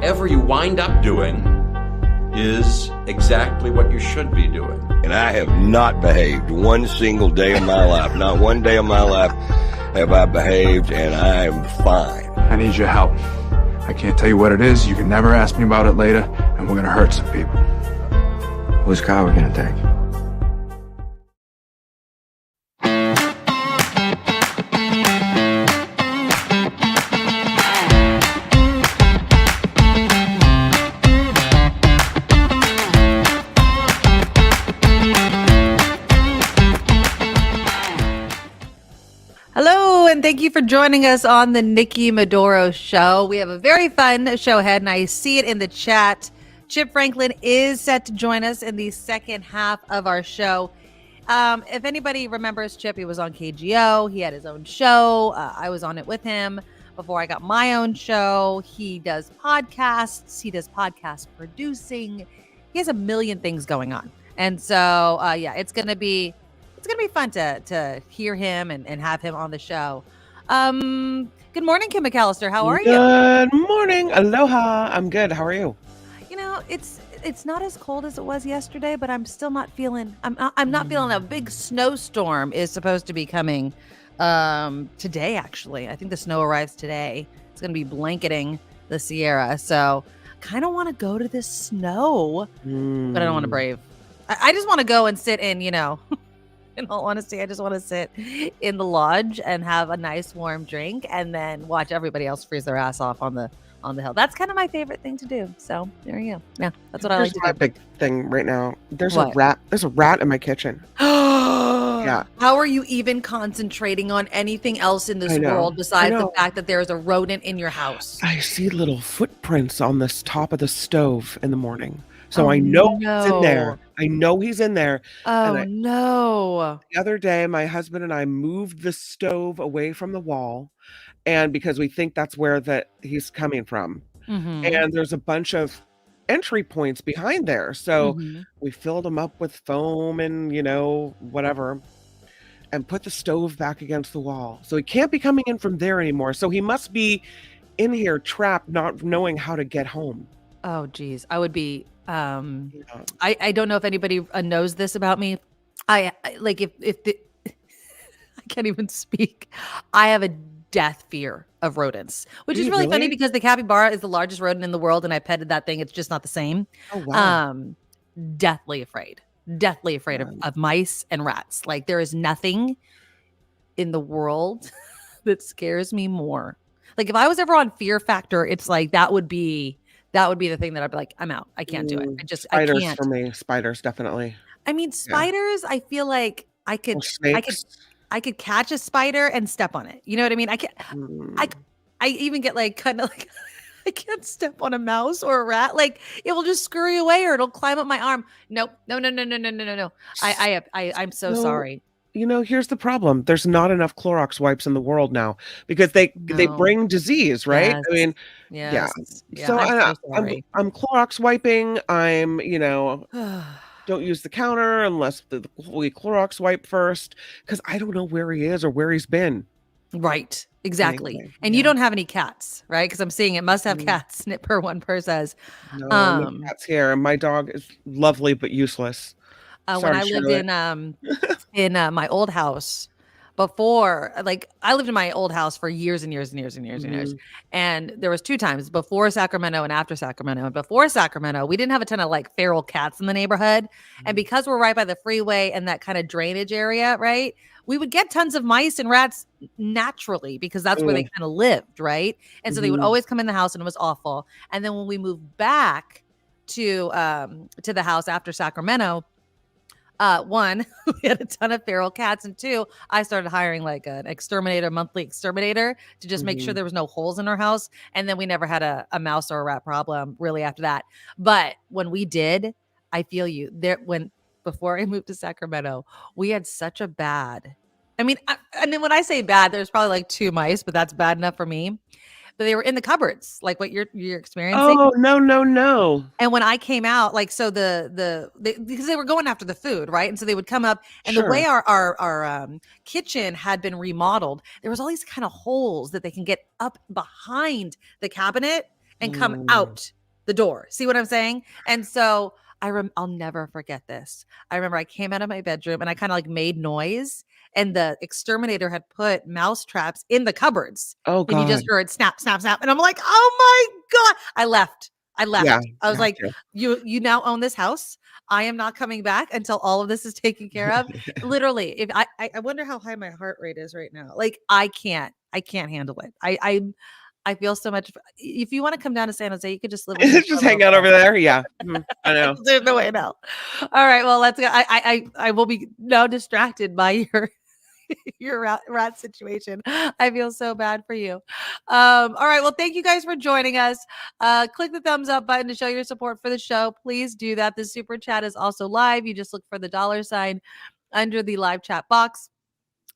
whatever you wind up doing is exactly what you should be doing. And I have not behaved one single day of my life. Not one day of my life have I behaved, and I am fine. I need your help. I can't tell you what it is. You can never ask me about it later, and we're going to hurt some people. Whose car are we going to take? And thank you for joining us on the Nikki Medoro Show. We have a very fun show ahead, and I see it in the chat. Chip Franklin is set to join us in the second half of our show. If anybody remembers Chip, he was on KGO. He had his own show. I was on it with him before I got my own show. He does podcasts. He does podcast producing. He has a million things going on. And so, it's going to be fun to hear him and have him on the show. Good morning, Kim McAllister. How are you? Good morning. Aloha. I'm good. How are you? You know, it's not as cold as it was yesterday, but I'm still not feeling. I'm not feeling a big snowstorm is supposed to be coming today. Actually, I think the snow arrives today. It's going to be blanketing the Sierra, so kind of want to go to this snow, but I don't want to brave. I just want to go and sit in, in all honesty, I just want to sit in the lodge and have a nice warm drink and then watch everybody else freeze their ass off on the hill. That's kind of my favorite thing to do. So there you go. Yeah, that's what I like to do. Big thing right now. There's What? a rat. There's a rat in my kitchen. Yeah. How are you even concentrating on anything else in this I know. world besides I the know. fact that there is a rodent in your house? I see little footprints on the top of the stove in the morning. So I know he's in there. I know he's in there. Oh, no. The other day, my husband and I moved the stove away from the wall, and because we think that's where he's coming from. Mm-hmm. And there's a bunch of entry points behind there. So Mm-hmm. we filled them up with foam and, whatever, and put the stove back against the wall. So he can't be coming in from there anymore. So he must be in here trapped, not knowing how to get home. Oh, geez. I would be. Yeah. I don't know if anybody knows this about me. I like if I can't even speak. I have a death fear of rodents, which is really funny because the capybara is the largest rodent in the world, and I petted that thing. It's just not the same. Oh, wow. Deathly afraid of mice and rats. Like there is nothing in the world that scares me more. Like if I was ever on Fear Factor, it's like that would be the thing that I'd be like, I'm out. I can't do it. Spiders I can't. for me. Spiders, definitely. I mean, spiders, I feel like I could catch a spider and step on it. You know what I mean? I even get like kind of like I can't step on a mouse or a rat. Like it will just scurry away or it'll climb up my arm. Nope. No. I'm so sorry. Here's the problem. There's not enough Clorox wipes in the world now because they bring disease, right? Yes. I mean, Yes. yeah. So I'm Clorox wiping. I'm, don't use the counter unless we Clorox wipe first because I don't know where he is or where he's been. Right. Exactly. Anyway, and you don't have any cats, right? Because I'm seeing it must have cats. Snipper one per says. No cats here. And my dog is lovely but useless. When I lived in my old house before, like I lived in my old house for years and years and years and years and years. And there was 2 times before Sacramento and after Sacramento. And before Sacramento, we didn't have a ton of like feral cats in the neighborhood. And because we're right by the freeway and that kind of drainage area, right? We would get tons of mice and rats naturally because that's where they kind of lived, right? And so they would always come in the house and it was awful. And then when we moved back to the house after Sacramento, 1, we had a ton of feral cats, and 2, I started hiring like an monthly exterminator to just make sure there was no holes in our house. And then we never had a mouse or a rat problem really after that. But when we did, I feel you there before I moved to Sacramento, we had such a bad. I mean, and then when I say bad, there's probably like 2 mice, but that's bad enough for me. But they were in the cupboards, like what you're experiencing. Oh, no. And when I came out, like, so because they were going after the food, right? And so they would come up, and the way our kitchen had been remodeled, there was all these kind of holes that they can get up behind the cabinet and come out the door. See what I'm saying? And so I'll never forget this. I remember I came out of my bedroom and I kind of like made noise, and the exterminator had put mouse traps in the cupboards. Oh And you God. just heard snap, snap, snap. And I'm like, oh my God. I left. Yeah, I was you have like, to. you now own this house. I am not coming back until all of this is taken care of. Literally, if I wonder how high my heart rate is right now. Like I can't handle it. I feel so much. If you want to come down to San Jose, you could just live with me. Just hang out over there. Yeah, I know. There's no way now. All right, well, let's go. I will be now distracted by your rat situation. I feel so bad for you. All right, well, thank you guys for joining us. Click the thumbs up button to show your support for the show. Please do that. The super chat is also live. You just look for the $ under the live chat box.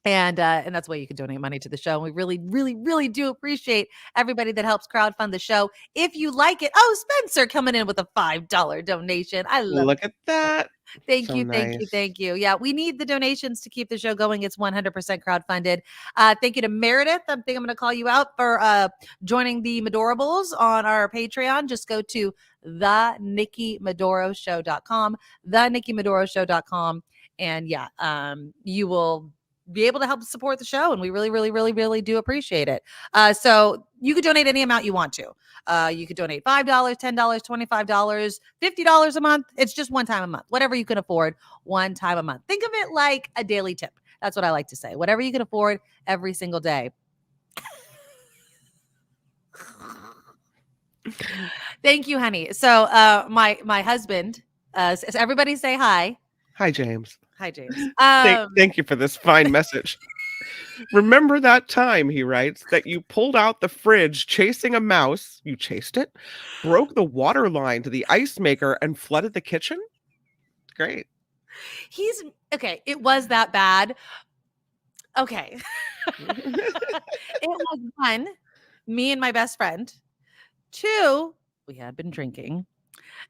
And that's why you can donate money to the show. And we really, really, really do appreciate everybody that helps crowdfund the show. If you like it, Spencer coming in with a $5 donation. I love Look at that. Thank So you. nice. Thank you. Yeah, we need the donations to keep the show going. It's 100% crowdfunded. Thank you to Meredith. I think I'm going to call you out for joining the Medorables on our Patreon. Just go to thenikkimedoroshow.com, thenikkimedoroshow.com. And you will be able to help support the show. And we really, really, really, really do appreciate it. So you could donate any amount you want to. You could donate $5, $10, $25, $50 a month. It's just one time a month, whatever you can afford, one time a month. Think of it like a daily tip. That's what I like to say. Whatever you can afford every single day. Thank you, honey. So my husband, everybody say hi. Hi, James. Hi, James. Thank you for this fine message. Remember that time, he writes, that you pulled out the fridge chasing a mouse, you chased it, broke the water line to the ice maker, and flooded the kitchen? Great. He's okay. It was that bad. Okay. It was 1, me and my best friend. 2, we had been drinking.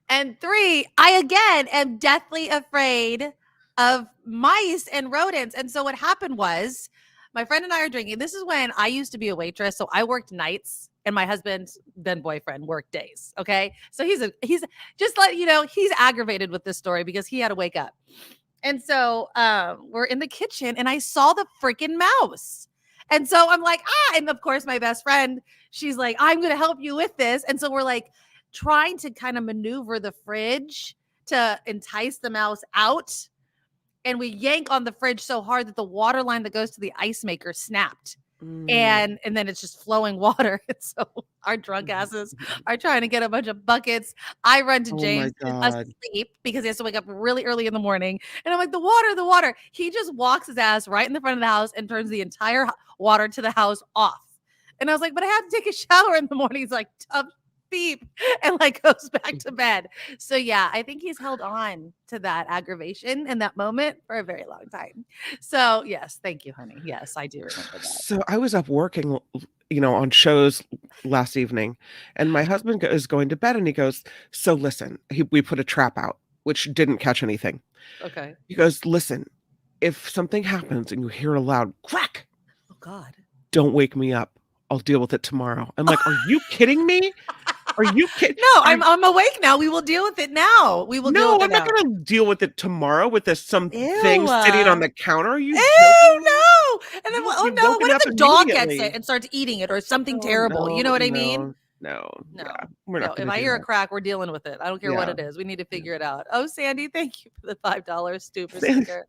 And 3, I again am deathly afraid of mice and rodents. And so what happened was my friend and I are drinking. This is when I used to be a waitress. So I worked nights and my husband's then boyfriend worked days. Okay. So he's just let you know, he's aggravated with this story because he had to wake up. And so we're in the kitchen and I saw the freaking mouse. And so I'm like, and of course my best friend, she's like, I'm going to help you with this. And so we're like trying to kind of maneuver the fridge to entice the mouse out. And we yank on the fridge so hard that the water line that goes to the ice maker snapped. And then it's just flowing water. And so our drunk asses are trying to get a bunch of buckets. I run to James asleep because he has to wake up really early in the morning. And I'm like, the water. He just walks his ass right in the front of the house and turns the entire water to the house off. And I was like, but I have to take a shower in the morning. He's like, tough beep, and like goes back to bed. So yeah, I think he's held on to that aggravation and that moment for a very long time. So yes, thank you, honey. Yes, I do remember that. So I was up working, on shows last evening, and my husband is going to bed, and he goes, so listen, we put a trap out, which didn't catch anything. Okay. He goes, listen, if something happens and you hear a loud crack, oh God, don't wake me up. I'll deal with it tomorrow. I'm like, are you kidding me? Are you kidding? No, I'm awake now. We will deal with it now. We will. No, deal with I'm not going to deal with it tomorrow with this thing sitting on the counter. Are you? No. And then, You've no. What if the dog gets immediately. it and starts eating it or something terrible? You know what I mean? No. Yeah, we're not. If I hear a crack, we're dealing with it. I don't care what it is. We need to figure it out. Oh, Sandy, thank you for the $5 stupid sticker.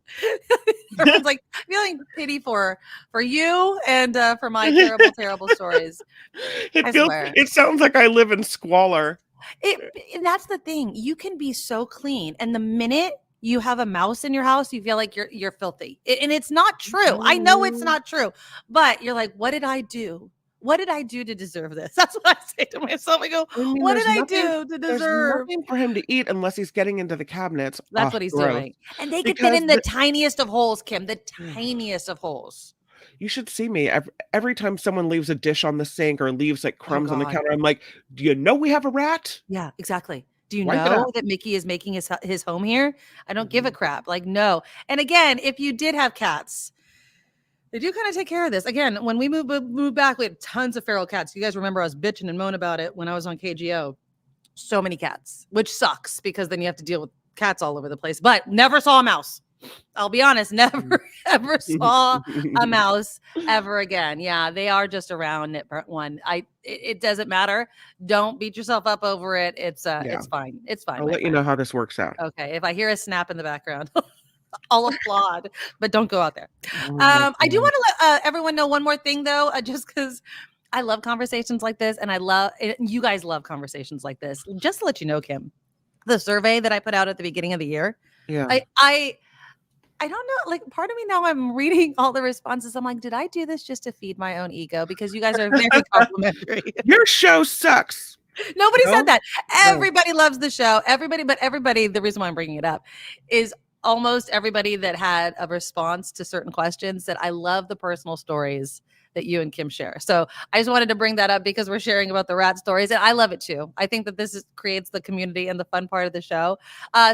Everyone's like feeling pity for you and for my terrible stories. It sounds like I live in squalor. And that's the thing. You can be so clean, and the minute you have a mouse in your house, you feel like you're filthy. And it's not true. I know it's not true, but you're like, what did I do? What did I do to deserve this? That's what I say to myself. I go, what did I do to deserve? There's nothing for him to eat unless he's getting into the cabinets. That's what he's doing. And they could fit in the tiniest of holes, Kim, the tiniest of holes. You should see me every time someone leaves a dish on the sink or leaves like crumbs on the counter. I'm like, do you know we have a rat? Yeah, exactly. Do you know that Mickey is making his home here? I don't give a crap. Like, no. And again, if you did have cats, they do kind of take care of this. Again, when we moved back, we had tons of feral cats. You guys remember I was bitching and moaning about it when I was on KGO. so many cats, which sucks because then you have to deal with cats all over the place. But never saw a mouse. I'll be honest, never ever saw a mouse ever again. Yeah, they are just around one. It doesn't matter. Don't beat yourself up over it. It's fine. It's fine. I'll let you know how this works out. Okay. If I hear a snap in the background, I'll applaud, but don't go out there. I do want to let everyone know one more thing though, just because I love conversations like this, and you guys love conversations like this. Just to let you know, Kim, the survey that I put out at the beginning of the year, I don't know, like part of me now, I'm reading all the responses. I'm like, did I do this just to feed my own ego? Because you guys are very complimentary. Your show sucks. Nobody said that. Everybody loves the show. Everybody, the reason why I'm bringing it up is almost everybody that had a response to certain questions that I love the personal stories that you and Kim share. So I just wanted to bring that up because we're sharing about the rat stories, and I love it too. I think that this creates the community and the fun part of the show.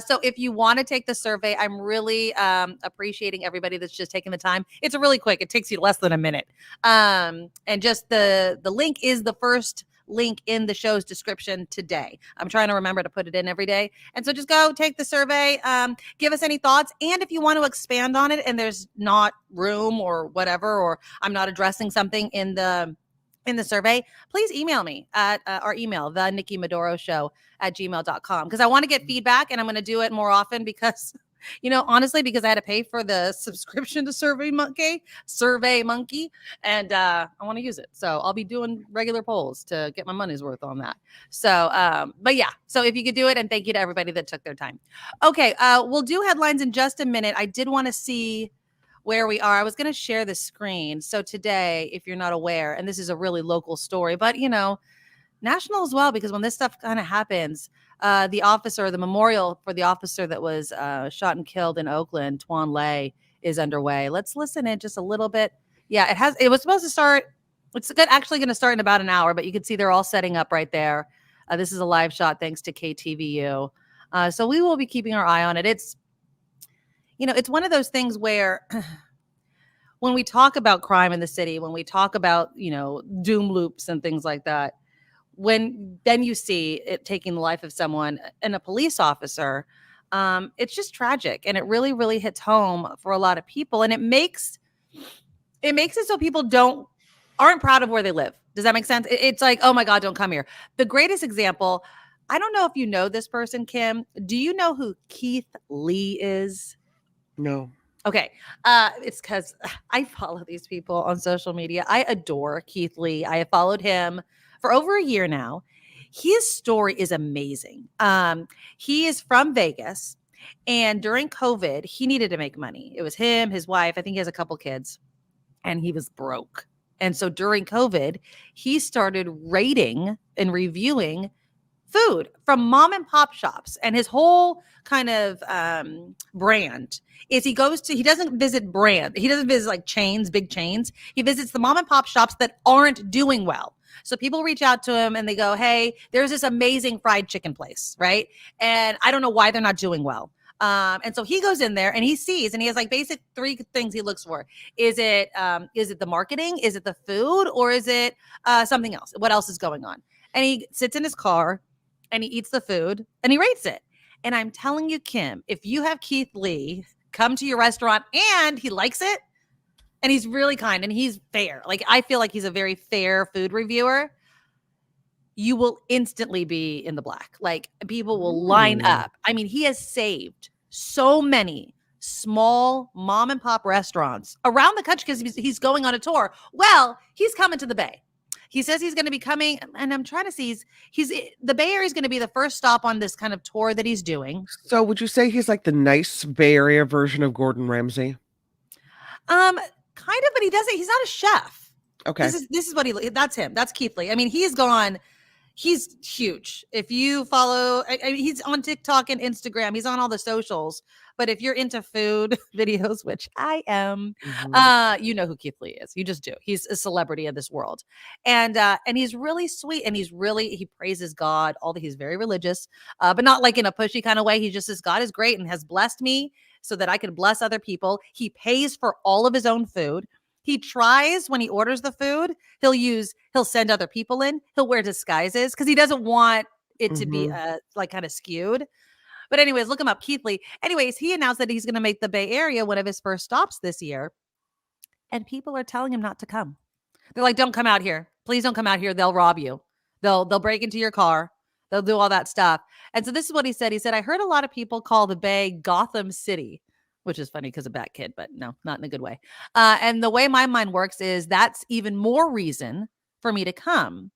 So if you want to take the survey, I'm really appreciating everybody that's just taking the time. It's really quick. It takes you less than a minute. And just the link is the first link in the show's description today. I'm trying to remember to put it in every day. And so just go take the survey, give us any thoughts. And if you want to expand on it and there's not room or whatever, or I'm not addressing something in the survey, please email me at our email, the Nikki Medoro show @gmail.com. Because I want to get feedback, and I'm going to do it more often because, honestly, because I had to pay for the subscription to Survey Monkey, and I want to use it. So I'll be doing regular polls to get my money's worth on that. So, but yeah, so if you could do it, and thank you to everybody that took their time. Okay, we'll do headlines in just a minute. I did want to see where we are. I was going to share the screen. So today, if you're not aware, and this is a really local story, but national as well, because when this stuff kind of happens, the memorial for the officer that was shot and killed in Oakland, Twan Lay, is underway. Let's listen in just a little bit. Yeah, it was supposed to start. It's actually going to start in about an hour, but you can see they're all setting up right there. This is a live shot thanks to KTVU. So we will be keeping our eye on it. It's one of those things where when we talk about crime in the city, when we talk about, doom loops and things like that, then you see it taking the life of someone and a police officer, it's just tragic. And it really, really hits home for a lot of people. And it makes it so people aren't proud of where they live. Does that make sense? It's like, oh my God, don't come here. The greatest example, I don't know if you know this person, Kim. Do you know who Keith Lee is? No. Okay. It's because I follow these people on social media. I adore Keith Lee. I have followed him for over a year now. His story is amazing. He is from Vegas, and during COVID, he needed to make money. It was him, his wife, I think he has a couple kids, and he was broke. And so during COVID, he started rating and reviewing food from mom and pop shops. And his whole kind of brand is he doesn't visit like chains, big chains. He visits the mom and pop shops that aren't doing well. So people reach out to him and they go, hey, there's this amazing fried chicken place, right? And I don't know why they're not doing well. And so he goes in there and he sees, and he has like basic 3 things he looks for. Is it the marketing? Is it the food? Or is it something else? What else is going on? And he sits in his car and he eats the food and he rates it. And I'm telling you, Kim, if you have Keith Lee come to your restaurant and he likes it, and he's really kind and he's fair, like I feel like he's a very fair food reviewer, you will instantly be in the black. Like people will line up. I mean, he has saved so many small mom and pop restaurants around the country because he's going on a tour. Well, he's coming to the Bay. He says he's going to be coming, and I'm trying to see, the Bay Area is going to be the first stop on this kind of tour that he's doing. So would you say he's like the nice Bay Area version of Gordon Ramsay? Kind of, but he's not a chef. Okay. This is what that's him. That's Keith Lee. I mean, he's huge. If you follow, he's on TikTok and Instagram. He's on all the socials. But if you're into food videos, which I am, you know who Keith Lee is. You just do. He's a celebrity in this world. And he's really sweet. And he praises God. He's very religious, but not like in a pushy kind of way. He just says, God is great and has blessed me so that I can bless other people. He pays for all of his own food. He tries when he orders the food, he'll send other people in. He'll wear disguises because he doesn't want it to be like kind of skewed. But anyways, look him up, Keith Lee. Anyways, he announced that he's going to make the Bay Area one of his first stops this year. And people are telling him not to come. They're like, don't come out here. Please don't come out here. They'll rob you. They'll break into your car. They'll do all that stuff. And so this is what he said. He said, I heard a lot of people call the Bay Gotham City, which is funny because of Bat Kid, but no, not in a good way. And the way my mind works is that's even more reason for me to come.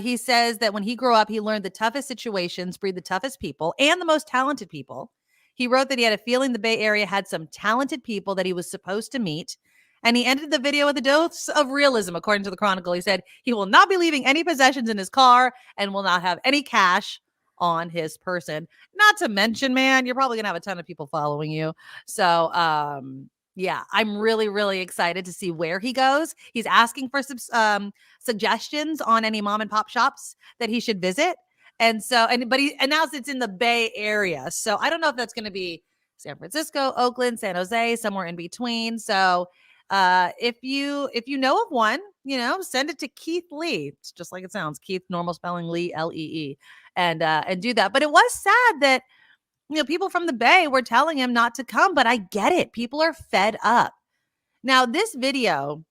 He says that when he grew up, he learned the toughest situations breed the toughest people and the most talented people. He wrote that he had a feeling the Bay Area had some talented people that he was supposed to meet. And he ended the video with a dose of realism, according to the Chronicle. He said he will not be leaving any possessions in his car and will not have any cash on his person. Not to mention, man, you're probably going to have a ton of people following you. So, yeah, I'm really, really excited to see where he goes. He's asking for some suggestions on any mom and pop shops that he should visit. And so, but he announced it's in the Bay Area. So I don't know if that's going to be San Francisco, Oakland, San Jose, somewhere in between. So if you know of one, send it to Keith Lee. It's just like it sounds. Keith, normal spelling, Lee, Lee, and do that. But it was sad that, people from the Bay were telling him not to come, but I get it. People are fed up. Now, this video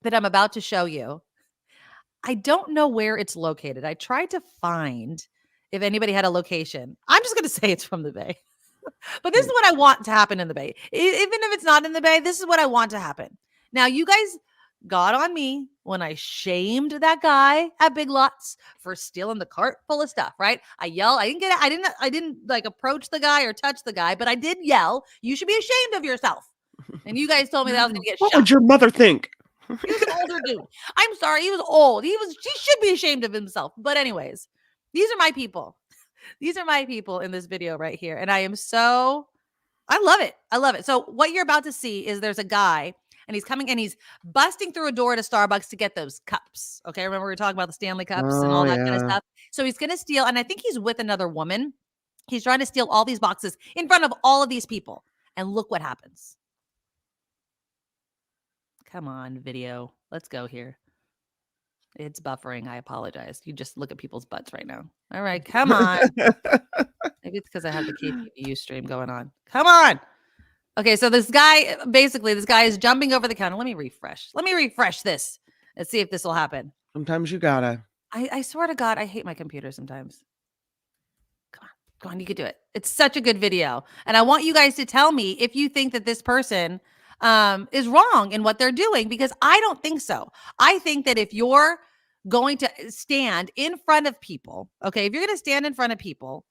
that I'm about to show you, I don't know where it's located. I tried to find if anybody had a location. I'm just going to say it's from the Bay. But this is what I want to happen in the Bay. Even if it's not in the Bay, this is what I want to happen. Now, you guys got on me when I shamed that guy at Big Lots for stealing the cart full of stuff, right? I yelled. I didn't like approach the guy or touch the guy, but I did yell, you should be ashamed of yourself. And you guys told me that I was going to get shot. What would your mother think? He was an older dude. I'm sorry. He was old. He should be ashamed of himself. But anyways, these are my people. These are my people in this video right here. And I love it. I love it. So what you're about to see is there's a guy and he's coming and he's busting through a door at a Starbucks to get those cups. Okay. Remember we were talking about the Stanley cups and all that kind of stuff. So he's going to steal. And I think he's with another woman. He's trying to steal all these boxes in front of all of these people. And look what happens. Come on, video. Let's go here. It's buffering. I apologize. You just look at people's butts right now. All right, come on. Maybe it's because I have the KPU stream going on. Come on. Okay, so this guy is jumping over the counter. Let me refresh this and see if this will happen. Sometimes you gotta. I swear to God, I hate my computer sometimes. Come on, you could do it. It's such a good video. And I want you guys to tell me if you think that this person is wrong in what they're doing, because I don't think so. I think that if you're going to stand in front of people, okay, if you're going to stand in front of people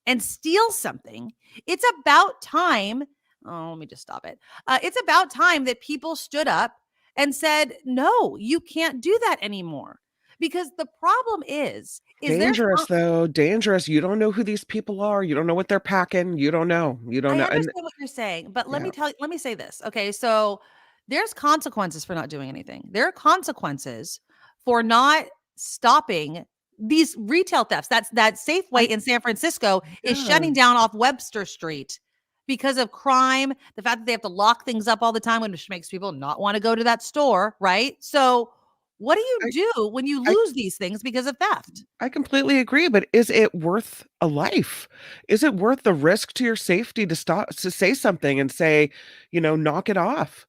and steal something, it's about time. Oh, let me just stop it. It's about time that people stood up and said, no, you can't do that anymore. Because the problem is dangerous though. Dangerous. You don't know who these people are. You don't know what they're packing. You don't know. I understand what you're saying, but let me say this. Okay. So there's consequences for not doing anything. There are consequences for not stopping these retail thefts. That Safeway in San Francisco is shutting down off Webster Street because of crime. The fact that they have to lock things up all the time, which makes people not want to go to that store. Right. So what do you do when you lose these things because of theft? I completely agree, but is it worth a life? Is it worth the risk to your safety to say something and say, knock it off?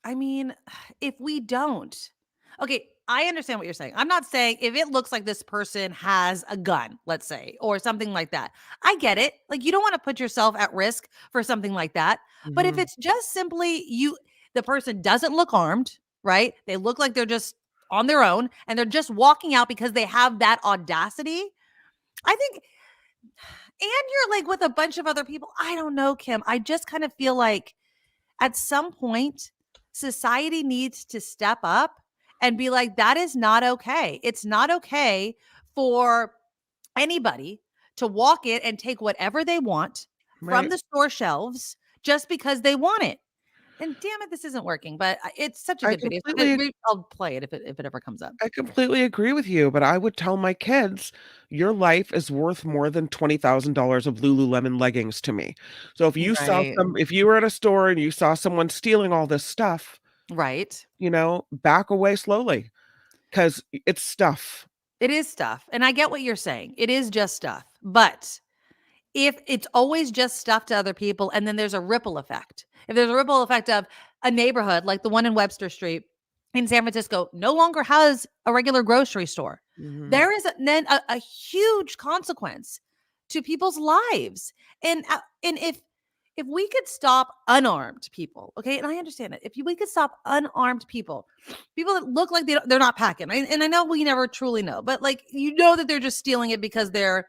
I mean, if we don't, okay, I understand what you're saying. I'm not saying if it looks like this person has a gun, let's say, or something like that. I get it. Like you don't want to put yourself at risk for something like that. Mm-hmm. But if it's just simply the person doesn't look armed, right? They look like they're just on their own and they're just walking out because they have that audacity. I think, and you're like with a bunch of other people. I don't know, Kim. I just kind of feel like at some point society needs to step up and be like, that is not okay. It's not okay for anybody to walk in and take whatever they want from the store shelves just because they want it. And damn it, this isn't working, but it's such a good video. I'll play it if it ever comes up. I completely agree with you, but I would tell my kids, your life is worth more than $20,000 of Lululemon leggings to me. So if you if you were at a store and you saw someone stealing all this stuff, right? Back away slowly because it's stuff. It is stuff. And I get what you're saying. It is just stuff. But if it's always just stuff to other people, and then there's a ripple effect, if there's a ripple effect of a neighborhood like the one in Webster Street in San Francisco no longer has a regular grocery store, there is then a huge consequence to people's lives. And if we could stop unarmed people, okay, and I understand it, if we could stop unarmed people that look like they're not packing, and I know we never truly know, but like, you know that they're just stealing it because they're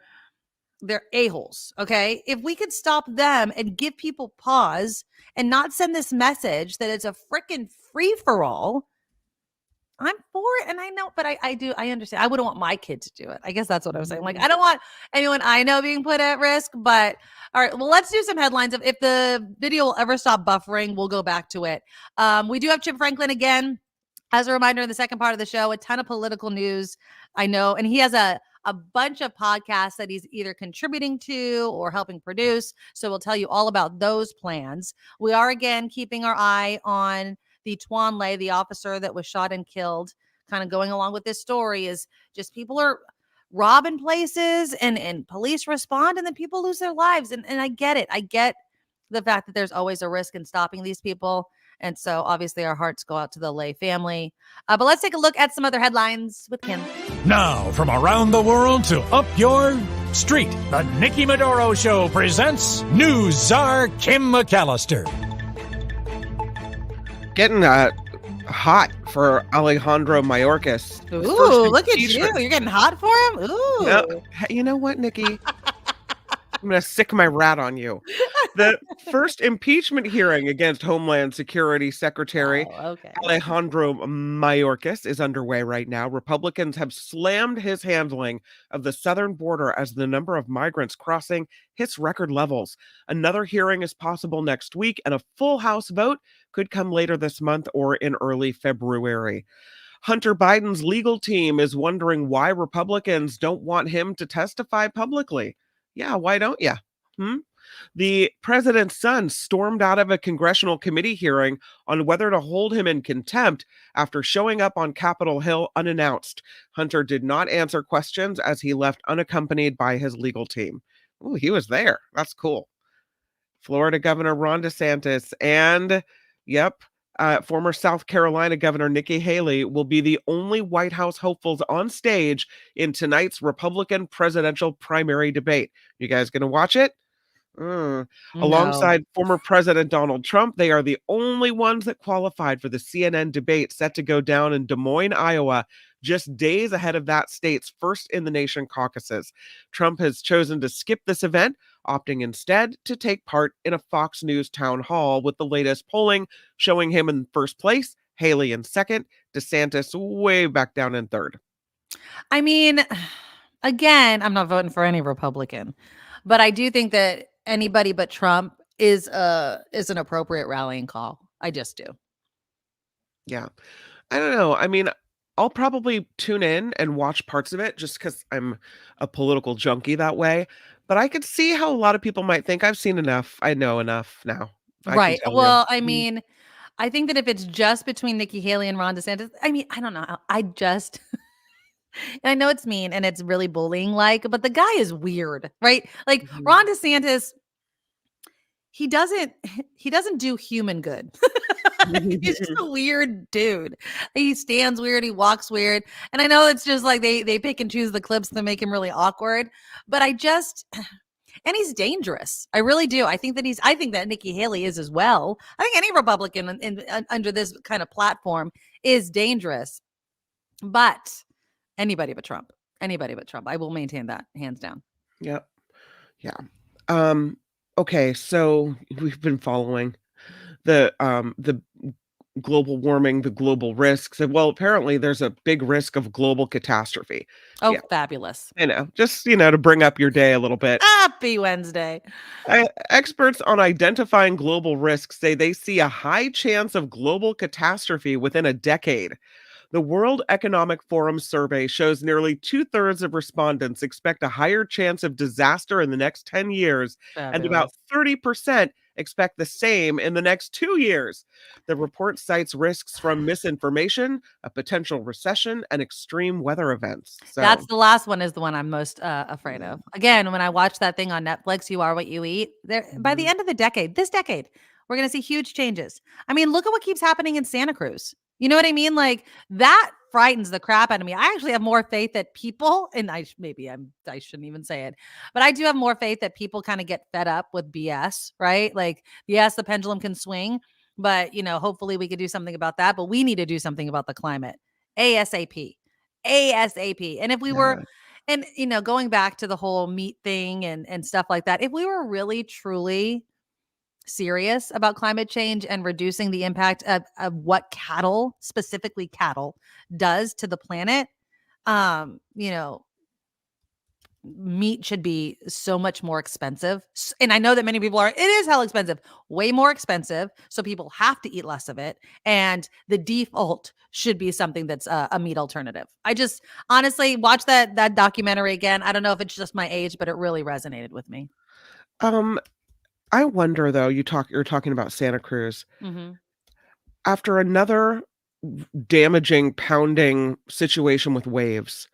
a-holes, okay? If we could stop them and give people pause and not send this message that it's a freaking free-for-all, I'm for it. And I know, but I understand. I wouldn't want my kid to do it. I guess that's what I was saying. Like, I don't want anyone I know being put at risk, but all right, well, let's do some headlines. If the video will ever stop buffering, we'll go back to it. We do have Chip Franklin again. As a reminder, in the second part of the show, a ton of political news, I know, and he has a bunch of podcasts that he's either contributing to or helping produce. So we'll tell you all about those plans. We are, again, keeping our eye on the Tuan Le, the officer that was shot and killed. Kind of going along with this story is just people are robbing places and police respond, and then people lose their lives. And I get it. I get the fact that there's always a risk in stopping these people. And so obviously our hearts go out to the Le family. But let's take a look at some other headlines with Kim. Now, from around the world to up your street, the Nikki Medoro Show presents News Czar Kim McAllister. Getting hot for Alejandro Mayorkas. Ooh, look at you. You're getting hot for him? Ooh. No, you know what, Nikki? I'm going to sick my rat on you. The first impeachment hearing against Homeland Security Secretary Alejandro Mayorkas is underway right now. Republicans have slammed his handling of the southern border as the number of migrants crossing hits record levels. Another hearing is possible next week, and a full House vote could come later this month or in early February. Hunter Biden's legal team is wondering why Republicans don't want him to testify publicly. Yeah, why don't you? The president's son stormed out of a congressional committee hearing on whether to hold him in contempt after showing up on Capitol Hill unannounced. Hunter did not answer questions as he left unaccompanied by his legal team. Oh, he was there. That's cool. Florida Governor Ron DeSantis and, former South Carolina Governor Nikki Haley will be the only White House hopefuls on stage in tonight's Republican presidential primary debate. You guys going to watch it? Alongside former President Donald Trump, they are the only ones that qualified for the CNN debate set to go down in Des Moines, Iowa, just days ahead of that state's first-in-the-nation caucuses. Trump has chosen to skip this event, opting instead to take part in a Fox News town hall, with the latest polling showing him in first place, Haley in second, DeSantis way back down in third. I mean, again, I'm not voting for any Republican, but I do think that anybody but Trump is an appropriate rallying call. I just do. Yeah. I don't know. I mean, I'll probably tune in and watch parts of it just because I'm a political junkie that way. But I could see how a lot of people might think I've seen enough. I know enough now. Right. Well, I mean, I think that if it's just between Nikki Haley and Ron DeSantis, I mean, I don't know. And I know it's mean and it's really bullying like, but the guy is weird, right? Like Ron DeSantis, he doesn't do human good. He's just a weird dude. He stands weird, he walks weird. And I know it's just like they pick and choose the clips that make him really awkward, but and he's dangerous. I really do. I think that Nikki Haley is as well. I think any Republican under this kind of platform is dangerous. But anybody but Trump. I will maintain that hands down. Yep. Yeah. Okay, so we've been following the global warming, the global risks. Well, apparently there's a big risk of global catastrophe. Oh, yeah. Fabulous. I know, just, to bring up your day a little bit. Happy Wednesday. Experts on identifying global risks say they see a high chance of global catastrophe within a decade. The World Economic Forum survey shows nearly 2/3 of respondents expect a higher chance of disaster in the next 10 years, Fabulous. and about 30% Expect the same in the next 2 years. The report cites risks from misinformation, a potential recession, and extreme weather events. So That's the last one is the one I'm most afraid of. Again, when I watch that thing on Netflix, You Are What You Eat, there by the end of the decade, this decade, we're going to see huge changes. I mean, look at what keeps happening in Santa Cruz. You know what I mean? Like that frightens the crap out of me. I actually have more faith that people, and I shouldn't even say it, but I do have more faith that people kind of get fed up with BS, right? Like, yes, the pendulum can swing, but hopefully we could do something about that. But we need to do something about the climate ASAP. ASAP. And if we were, and going back to the whole meat thing and stuff like that, if we were really truly serious about climate change and reducing the impact of what specifically cattle does to the planet, meat should be so much more expensive. And I know that many people it is hell expensive, way more expensive. So people have to eat less of it. And the default should be something that's a meat alternative. I just honestly watch that documentary again. I don't know if it's just my age, but it really resonated with me. I wonder though, you're talking about Santa Cruz. Mm-hmm. After another damaging, pounding situation with waves,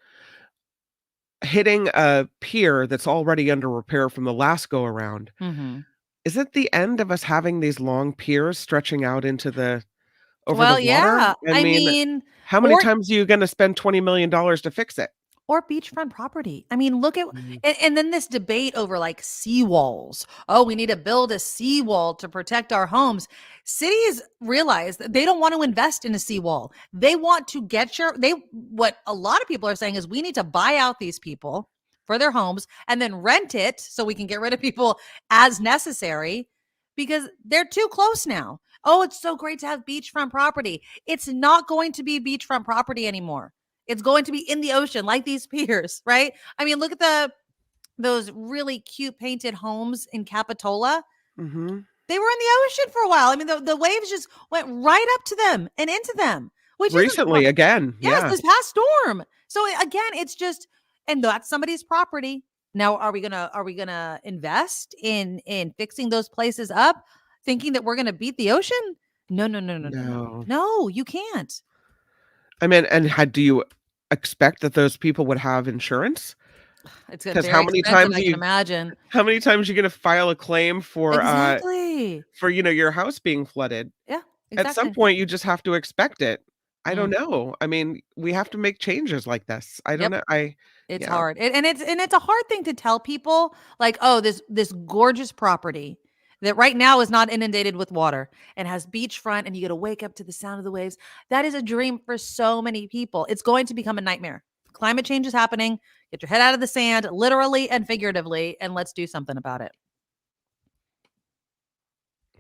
hitting a pier that's already under repair from the last go around. Mm-hmm. Is it the end of us having these long piers stretching out into the over Well, the water? yeah. I mean, how many times are you going to spend $20 million to fix it? Or beachfront property. I mean, look at, and then this debate over like seawalls. Oh, we need to build a seawall to protect our homes. Cities realize that they don't want to invest in a seawall. They want to what a lot of people are saying is we need to buy out these people for their homes and then rent it so we can get rid of people as necessary because they're too close now. Oh, it's so great to have beachfront property. It's not going to be beachfront property anymore. It's going to be in the ocean like these piers, right? I mean, look at those really cute painted homes in Capitola. Mm-hmm. They were in the ocean for a while. I mean, the waves just went right up to them and into them. Which recently, again. Yes, this past storm. So again, it's just, and that's somebody's property. Now, are we gonna invest in fixing those places up, thinking that we're gonna beat the ocean? No. No, you can't. I mean, and do you expect that those people would have insurance? It's because how many times you can imagine? How many times you're going to file a claim for for your house being flooded? Yeah, exactly. At some point, you just have to expect it. I don't know. I mean, we have to make changes like this. I don't know. It's hard, and it's a hard thing to tell people. Like, oh, this gorgeous property that right now is not inundated with water and has beachfront and you get to wake up to the sound of the waves. That is a dream for so many people. It's going to become a nightmare. Climate change is happening. Get your head out of the sand, literally and figuratively, and let's do something about it.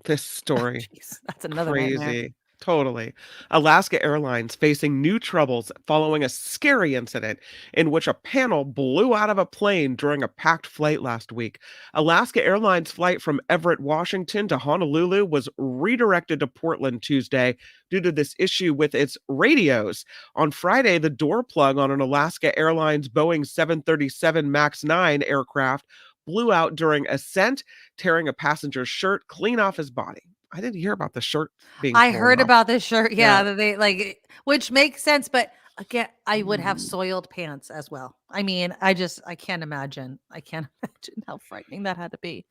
This story. Jeez, that's another crazy. nightmare. Totally. Alaska Airlines facing new troubles following a scary incident in which a panel blew out of a plane during a packed flight last week. Alaska Airlines flight from Everett, Washington to Honolulu was redirected to Portland Tuesday due to this issue with its radios. On Friday, the door plug on an Alaska Airlines Boeing 737 MAX 9 aircraft blew out during ascent, tearing a passenger's shirt clean off his body. I didn't hear about the shirt being I heard off. about this shirt. Yeah, that they which makes sense. But again, I would have soiled pants as well. I mean, I can't imagine. I can't imagine how frightening that had to be.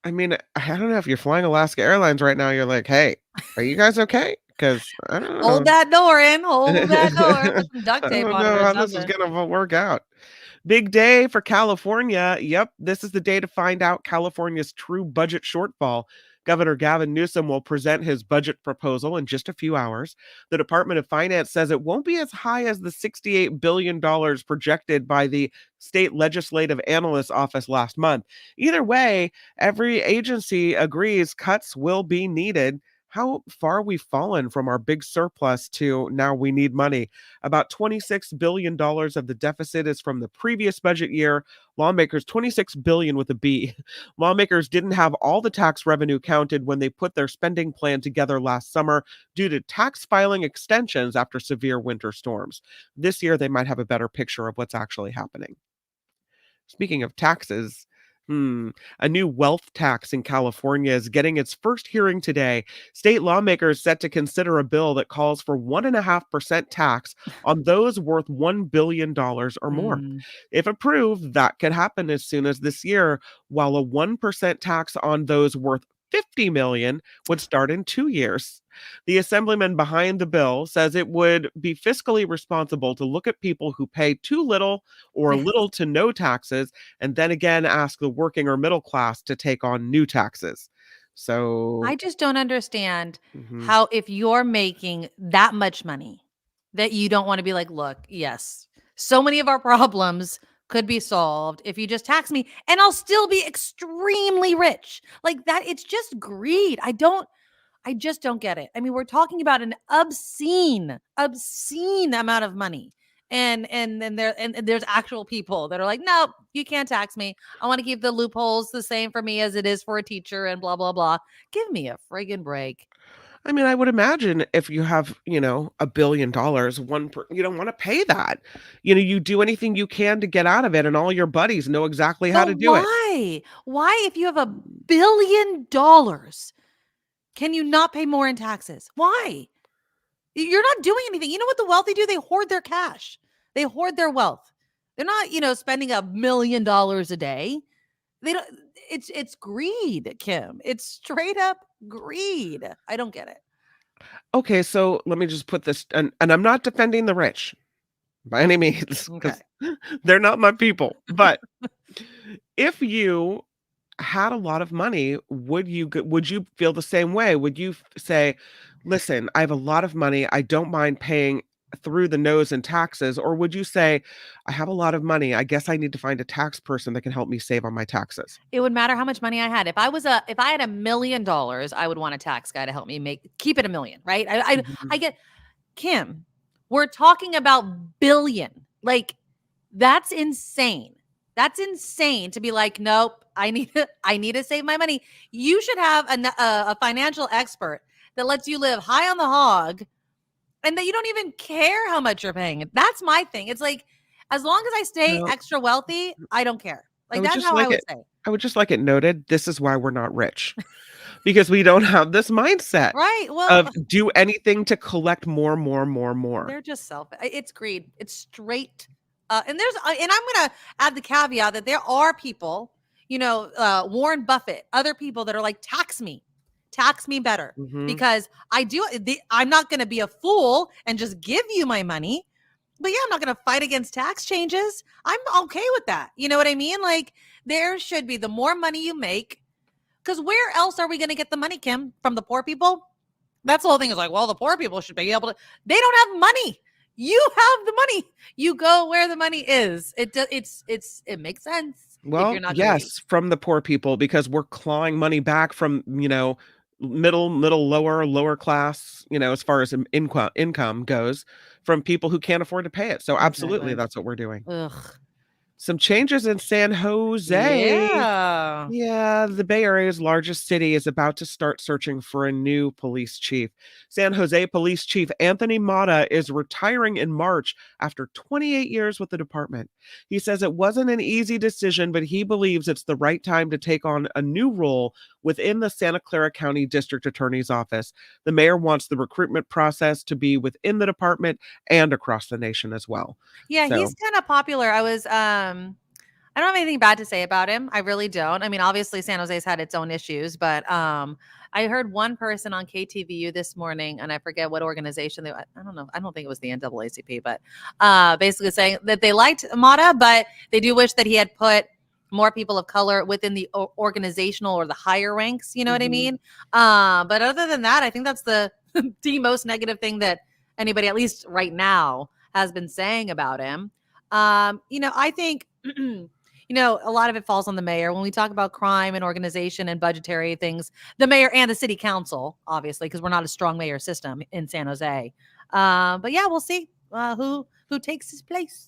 I mean, I don't know if you're flying Alaska Airlines right now. You're like, hey, are you guys okay? Because I don't know. Hold that door in. Hold that door. Put some duct tape on it. I don't know how this is going to work out. Big day for California. Yep, this is the day to find out California's true budget shortfall. Governor Gavin Newsom will present his budget proposal in just a few hours. The Department of Finance says it won't be as high as the $68 billion projected by the State Legislative Analyst's Office last month. Either way, every agency agrees cuts will be needed. How far we've fallen from our big surplus to now we need money. About $26 billion of the deficit is from the previous budget year. Lawmakers, $26 billion with a B. Lawmakers didn't have all the tax revenue counted when they put their spending plan together last summer due to tax filing extensions after severe winter storms. This year, they might have a better picture of what's actually happening. Speaking of taxes, A new wealth tax in California is getting its first hearing today. State lawmakers set to consider a bill that calls for 1.5% tax on those worth $1 billion or more. Mm. If approved, that could happen as soon as this year, while a 1% tax on those worth 50 million would start in 2 years. The assemblyman behind the bill says it would be fiscally responsible to look at people who pay too little or little to no taxes, and then again ask the working or middle class to take on new taxes. So, I just don't understand mhm. how, if you're making that much money, that you don't want to be like, look, yes, so many of our problems could be solved if you just tax me and I'll still be extremely rich. Like that, it's just greed. I just don't get it. I mean, we're talking about an obscene amount of money. And there's actual people that are like, no, you can't tax me. I want to keep the loopholes the same for me as it is for a teacher and blah, blah, blah. Give me a friggin' break. I mean, I would imagine if you have, $1 billion, you don't want to pay that. You do anything you can to get out of it, and all your buddies know exactly how to But do it. why? Why, if you have $1 billion, can you not pay more in taxes? Why? You're not doing anything. You know what the wealthy do? They hoard their cash. They hoard their wealth. They're not, spending $1 million a day. They don't. It's greed, Kim. It's straight up greed. I don't get it. Okay, so let me just put this, and I'm not defending the rich by any means, because they're not my people. But if you had a lot of money, would you feel the same way? Would you say, listen, I have a lot of money, I don't mind paying through the nose in taxes? Or would you say, I have a lot of money, I guess I need to find a tax person that can help me save on my taxes? It would matter how much money I had. If I had $1 million, I would want a tax guy to help me keep it $1 million, right? I get, Kim, we're talking about billion. Like, that's insane. That's insane to be like, nope, I need to save my money. You should have a financial expert that lets you live high on the hog and that you don't even care how much you're paying. That's my thing. It's like, as long as I stay extra wealthy, I don't care. Like, that's how I would say. I would just like it noted, this is why we're not rich. Because we don't have this mindset, right? Well, of do anything to collect more. They're just selfish. It's greed. It's straight. And I'm going to add the caveat that there are people, Warren Buffett, other people that are like, tax me better, because I'm not going to be a fool and just give you my money. But yeah, I'm not going to fight against tax changes. I'm okay with that. You know what I mean? Like, there should be, the more money you make, because where else are we going to get the money, Kim? From the poor people? That's the whole thing, is like, well, the poor people should be able to. They don't have money. You have the money. You go where the money is. It makes sense. Well, yes, from the poor people, because we're clawing money back from, middle, lower class, as far as income goes, from people who can't afford to pay it. So absolutely, that's what we're doing. Ugh. Some changes in San Jose. Yeah, the Bay Area's largest city is about to start searching for a new police chief. San Jose Police Chief Anthony Mata is retiring in March after 28 years with the department. He says it wasn't an easy decision, but he believes it's the right time to take on a new role within the Santa Clara County District Attorney's Office. The mayor wants the recruitment process to be within the department and across the nation as well. Yeah, he's kind of popular. I don't have anything bad to say about him. I really don't. I mean, obviously San Jose's had its own issues, but I heard one person on KTVU this morning, and I forget what organization I don't know. I don't think it was the NAACP, but basically saying that they liked Mata, but they do wish that he had put more people of color within the organizational or the higher ranks. You know what I mean? But other than that, I think that's the most negative thing that anybody, at least right now, has been saying about him. I think, a lot of it falls on the mayor. When we talk about crime and organization and budgetary things, the mayor and the city council, obviously, because we're not a strong mayor system in San Jose. But yeah, we'll see who takes his place.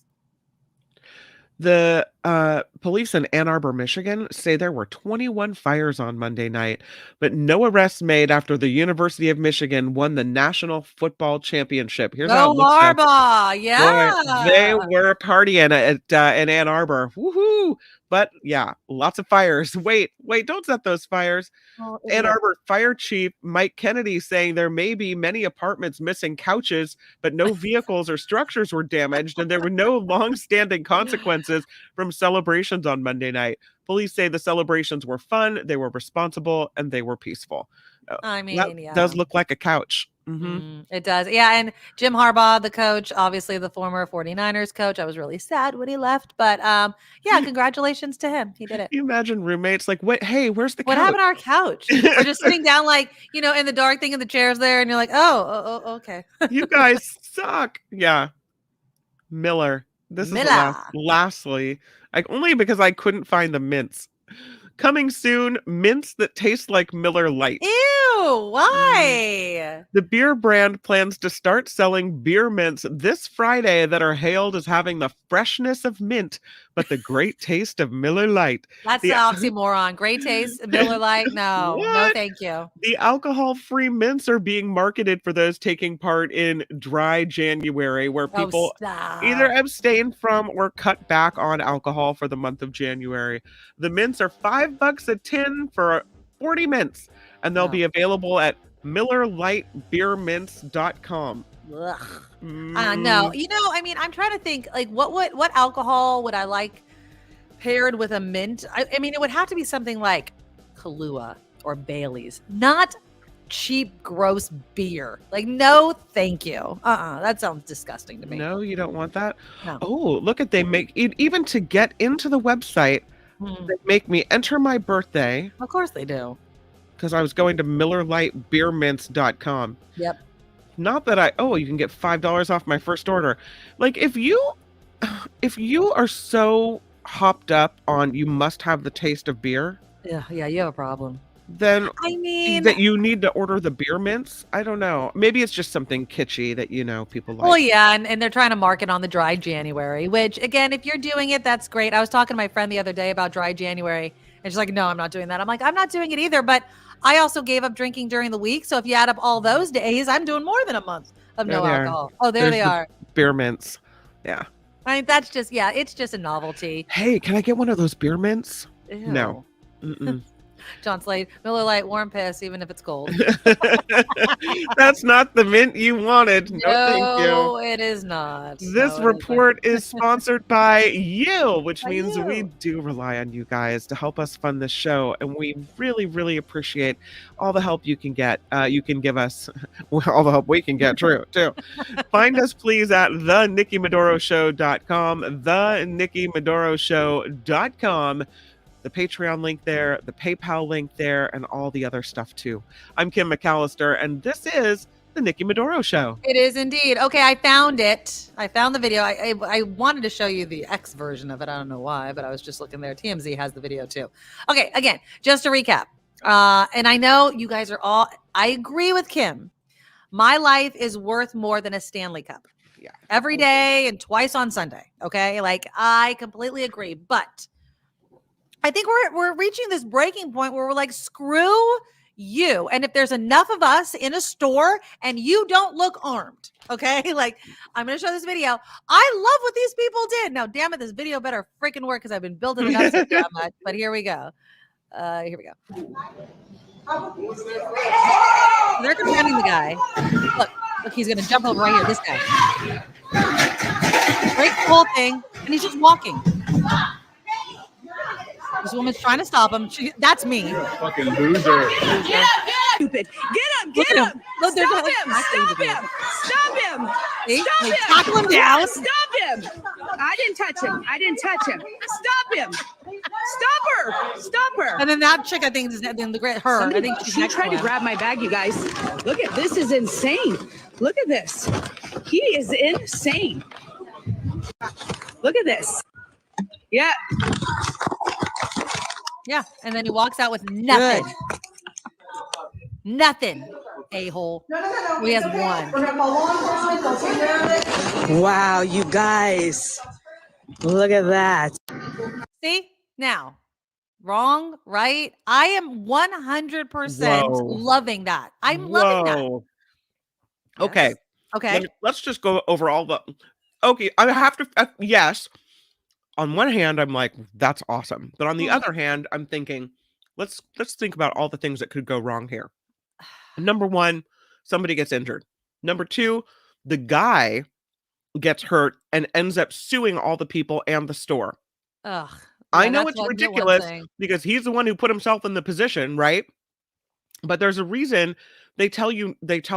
The Police in Ann Arbor, Michigan say there were 21 fires on Monday night, but no arrests made after the University of Michigan won the National Football Championship. Here's how it Go looks like. Harbaugh. Yeah. Boy, they were partying in Ann Arbor. Woohoo! But yeah, lots of fires. Wait, don't set those fires. Oh, Ann yeah. Arbor Fire Chief Mike Kennedy saying there may be many apartments missing couches, but no vehicles or structures were damaged, and there were no long-standing consequences from celebrations on Monday night. Police say the celebrations were fun, they were responsible, and they were peaceful. I mean, that yeah. does look like a couch. Mm-hmm. It does. Yeah. And Jim Harbaugh, the coach, obviously the former 49ers coach. I was really sad when he left, but yeah, congratulations to him. He did it. You imagine roommates like, what? Hey, where's the couch? What happened to our couch? We're just sitting down like, in the dark thing and the chair's there and you're like, oh, okay. You guys suck. Yeah. Miller. This is lastly, only because I couldn't find the mints. Coming soon, mints that taste like Miller Lite. Ew, why? The beer brand plans to start selling beer mints this Friday that are hailed as having the freshness of mint, but the great taste of Miller Lite. That's the oxymoron. Great taste, Miller Lite. No, no, thank you. The alcohol-free mints are being marketed for those taking part in Dry January, where people either abstain from or cut back on alcohol for the month of January. The mints are $5 a tin for 40 mints, and they'll be available at MillerLightBeerMints.com. No, I'm trying to think, like, what alcohol would I like paired with a mint? I mean, it would have to be something like Kahlua or Bailey's, not cheap, gross beer. Like, no, thank you. That sounds disgusting to me. No, you don't want that? No. Oh, look at, they make it, even to get into the website, they make me enter my birthday. Of course they do. Because I was going to MillerLightBeerMints.com. Yep. Not that you can get $5 off my first order. Like, if you are so hopped up on you must have the taste of beer. Yeah, you have a problem. Then that you need to order the beer mints. I don't know. Maybe it's just something kitschy that people like. Well, yeah, and they're trying to market on the Dry January, which again, if you're doing it, that's great. I was talking to my friend the other day about Dry January, and she's like, "No, I'm not doing that." I'm like, "I'm not doing it either," but I also gave up drinking during the week. So if you add up all those days, I'm doing more than a month of no alcohol. Oh, there they are. Beer mints. Yeah. I mean, that's just, it's just a novelty. Hey, can I get one of those beer mints? Ew. No. Mm-mm. John Slade, Miller Lite, warm piss, even if it's cold. That's not the mint you wanted. No, thank you. No, it is not. This report is sponsored by you, which means we do rely on you guys to help us fund this show. And we really, really appreciate all the help you can get. You can give us all the help we can get, too. Find us, please, at thenikkimedoroshow.com, thenikkimedoroshow.com. The Patreon link there, the PayPal link there, and all the other stuff, too. I'm Kim McAllister, and this is The Nikki Medoro Show. It is indeed. Okay, I found it. I found the video. I wanted to show you the X version of it. I don't know why, but I was just looking there. TMZ has the video, too. Okay, again, just to recap. And I know you guys are all, I agree with Kim. My life is worth more than a Stanley Cup. Yeah. Every day and twice on Sunday, okay? Like, I completely agree, but I think we're reaching this breaking point where we're like, screw you. And if there's enough of us in a store and you don't look armed, okay? Like, I'm going to show this video. I love what these people did. Now, damn it, this video better freaking work because I've been building it up so damn much. But here we go. Here we go. They're confronting the guy. Look, he's going to jump over right here. This guy. Break the whole thing. And he's just walking. This woman's trying to stop him. That's me. You're a fucking loser. Get him, stupid. Get him. Look, Stop him. Stop him. Stop him. See? Stop They him. tackle him down. Stop him. I didn't touch him. Stop him. Stop her. And then that chick, I think, is her. I think She tried to grab my bag, you guys. Look at this. Is insane. Look at this. He is insane. Look at this. Yeah. Yeah, and then he walks out with nothing. Good. Nothing, a-hole. He has one. Wow, you guys. Look at that. See, now, wrong, right? I am 100% Whoa. loving that. I'm loving that. Whoa. Yes. Okay. Okay. Let's just go over all the. Okay, I have to. Yes. On one hand, I'm like, that's awesome, but on the Mhm. other hand, I'm thinking, let's think about all the things that could go wrong here. Number one, somebody gets injured. Number two, the guy gets hurt and ends up suing all the people and the store. Ugh. I Yeah, know that's it's one ridiculous thing. because he's the one who put himself in the position, right? But there's a reason they tell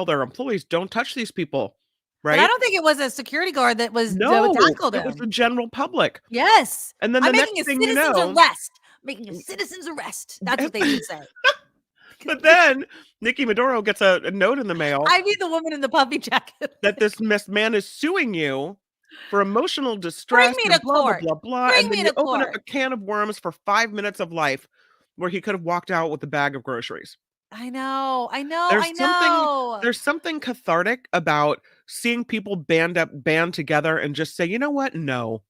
their employees, don't touch these people, But I right? don't think it was a security guard that No, tackled it was him. the general public. Yes. And then I'm the making next a thing you citizen's know, arrest. Making a citizen's arrest. That's what they should say. but then Nikki Medoro gets a note in the mail I mean the woman in the puffy jacket. that this man is suing you for emotional distress Bring me and to blah, court. blah, blah, blah. Bring And then me you to open up court. a can of worms for 5 minutes of life where he could have walked out with a bag of groceries. I know. There's something cathartic about seeing people band together and just say, you know what? No.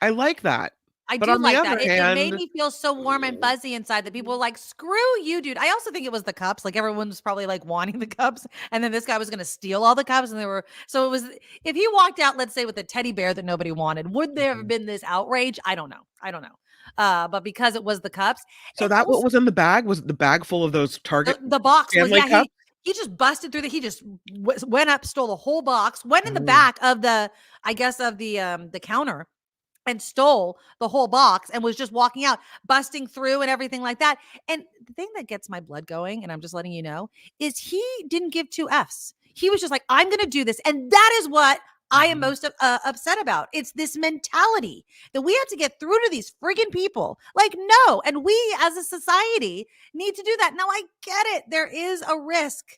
I like that. I But do on the like that. other It made hand, me feel so warm and fuzzy inside that people were like, screw you, dude. I also think it was the cups. Like everyone was probably like wanting the cups. And then this guy was going to steal all the cups. And so it was, if he walked out, let's say with a teddy bear that nobody wanted, would there have been this outrage? I don't know. But because it was the cups. so And that also, what was in the bag? Was it the bag full of those Target the box was, Stanley cups? he just busted through he just went up, stole the whole box, went in the Mm. back of the counter and stole the whole box and was just walking out, busting through and everything like that. And the thing that gets my blood going, and I'm just letting you know, is he didn't give two Fs. He was just like, I'm going to do this. And that is what I am most upset about. It's this mentality that we have to get through to these friggin' people. Like, no. And we as a society need to do that. Now, I get it. There is a risk.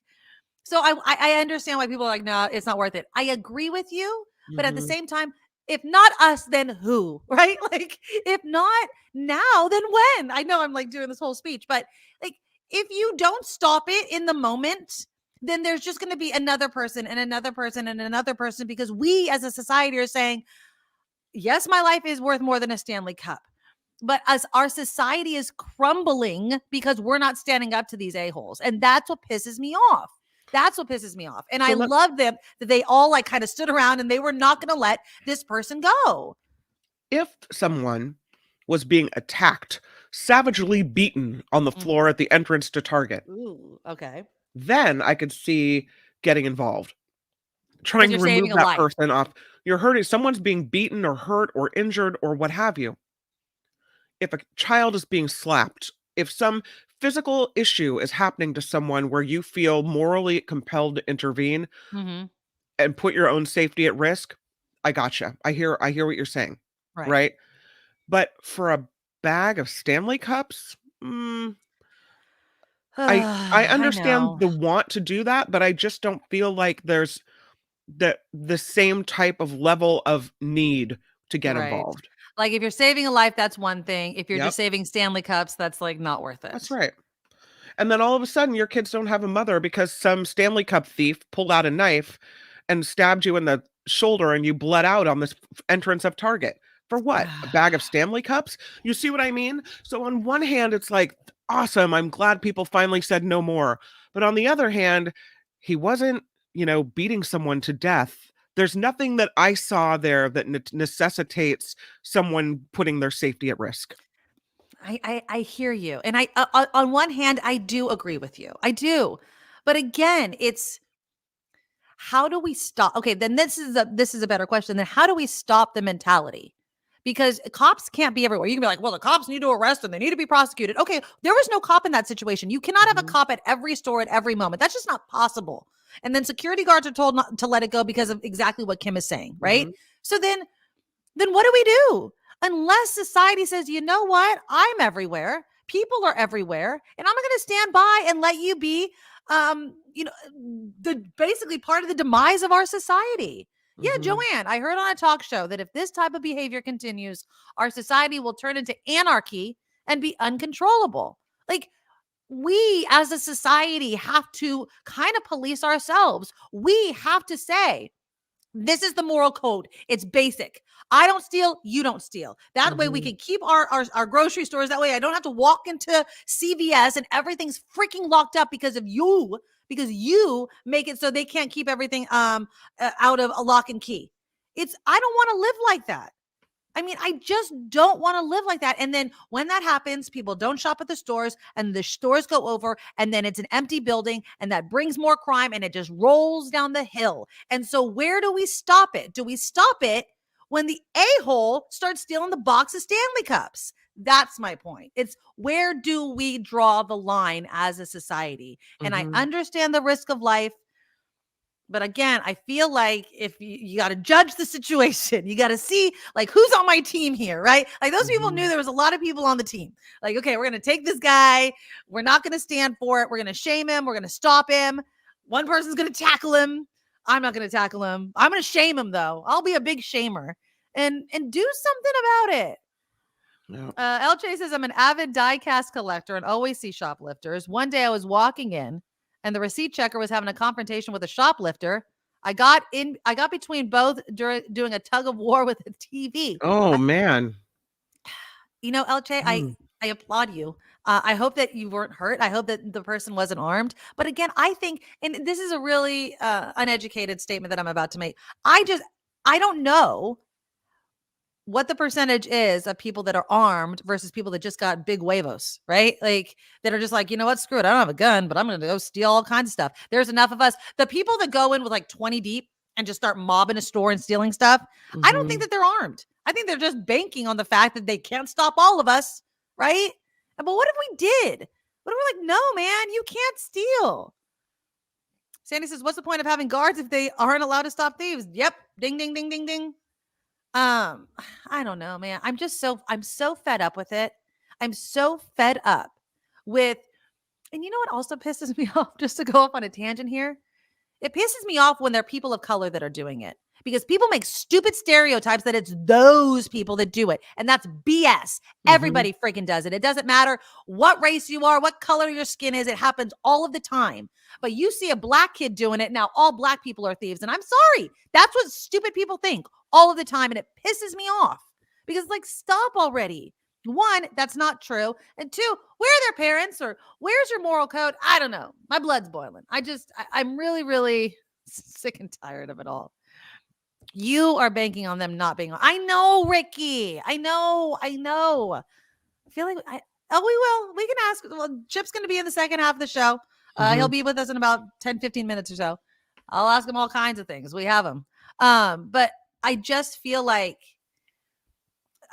So I understand why people are like, no, it's not worth it. I agree with you. But at the same time, if not us, then who, right? Like, if not now, then when? I know I'm like doing this whole speech, but like, if you don't stop it in the moment, then there's just going to be another person and another person and another person, because we as a society are saying, yes, my life is worth more than a Stanley Cup. But as our society is crumbling because we're not standing up to these a-holes. And that's what pisses me off. And I love them that they all like kind of stood around and they were not going to let this person go. If someone was being attacked, savagely beaten on the floor at the entrance to Target, Ooh, okay. then I could see getting involved. Trying to remove that person off. You're hurting. Someone's being beaten or hurt or injured or what have you. If a child is being slapped, if some physical issue is happening to someone where you feel morally compelled to intervene and put your own safety at risk, I gotcha. I hear what you're saying. Right? But for a bag of Stanley cups, I understand the want to do that, but I just don't feel like there's the same type of level of need to get involved. Like if you're saving a life, that's one thing. If you're just saving Stanley cups, that's like not worth it. That's right. And then all of a sudden your kids don't have a mother because some Stanley Cup thief pulled out a knife and stabbed you in the shoulder and you bled out on this entrance of Target. For what? A bag of Stanley Cups? You see what I mean? So on one hand, it's like, awesome. I'm glad people finally said no more. But on the other hand, he wasn't, beating someone to death. There's nothing that I saw there that necessitates someone putting their safety at risk. I hear you. And I on one hand, I do agree with you. I do. But again, it's how do we stop? Okay, then this is a better question. Then how do we stop the mentality? Because cops can't be everywhere. You can be like, well, the cops need to arrest and they need to be prosecuted. Okay, there was no cop in that situation. You cannot have a cop at every store at every moment. That's just not possible. And then security guards are told not to let it go because of exactly what Kim is saying, right? So then what do we do? Unless society says, you know what? I'm everywhere. People are everywhere. And I'm not going to stand by and let you be, the basically part of the demise of our society. Yeah, Joanne, I heard on a talk show that if this type of behavior continues, our society will turn into anarchy and be uncontrollable. Like, we as a society have to kind of police ourselves. We have to say, This is the moral code. It's basic. I don't steal. You don't steal. That way we can keep our grocery stores. That way I don't have to walk into CVS and everything's freaking locked up because of you, because you make it so they can't keep everything out of a lock and key. I don't want to live like that. I mean, I just don't want to live like that. And then when that happens, people don't shop at the stores and the stores go over and then it's an empty building and that brings more crime and it just rolls down the hill. And so where do we stop it? Do we stop it when the a-hole starts stealing the box of Stanley Cups? That's my point. It's where do we draw the line as a society? And I understand the risk of life. But again, I feel like if you got to judge the situation, you got to see like who's on my team here, right? Like those people knew there was a lot of people on the team. Like, okay, we're going to take this guy. We're not going to stand for it. We're going to shame him. We're going to stop him. One person's going to tackle him. I'm not going to tackle him. I'm going to shame him though. I'll be a big shamer and do something about it. No. LJ says, I'm an avid die-cast collector and always see shoplifters. One day I was walking in and the receipt checker was having a confrontation with a shoplifter. I got between both doing a tug of war with a TV. Oh, man. You know, LJ, I applaud you. I hope that you weren't hurt. I hope that the person wasn't armed. But again, I think, and this is a really uneducated statement that I'm about to make. I don't know what the percentage is of people that are armed versus people that just got big huevos, right? Like that are just like, you know what, screw it. I don't have a gun, but I'm going to go steal all kinds of stuff. There's enough of us. The people that go in with like 20 deep and just start mobbing a store and stealing stuff, I don't think that they're armed. I think they're just banking on the fact that they can't stop all of us, right? But what if we did? What if we're like, no, man, you can't steal? Sandy says, what's the point of having guards if they aren't allowed to stop thieves? Yep. Ding, ding, ding, ding, ding. I don't know, man. I'm so fed up with it. I'm so fed up with, and you know what also pisses me off, just to go off on a tangent here? It pisses me off when there are people of color that are doing it because people make stupid stereotypes that it's those people that do it. And that's BS. Everybody freaking does it. It doesn't matter what race you are, what color your skin is. It happens all of the time. But you see a black kid doing it. Now all black people are thieves. And I'm sorry. That's what stupid people think all of the time. And it pisses me off because like, stop already. One, that's not true. And two, where are their parents or where's your moral code? I don't know. My blood's boiling. I'm really, really sick and tired of it all. You are banking on them not being on. I know, Ricky. I know. I feel like we will. We can ask. Well, Chip's going to be in the second half of the show. He'll be with us in about 10, 15 minutes or so. I'll ask him all kinds of things. We have him. But I just feel like,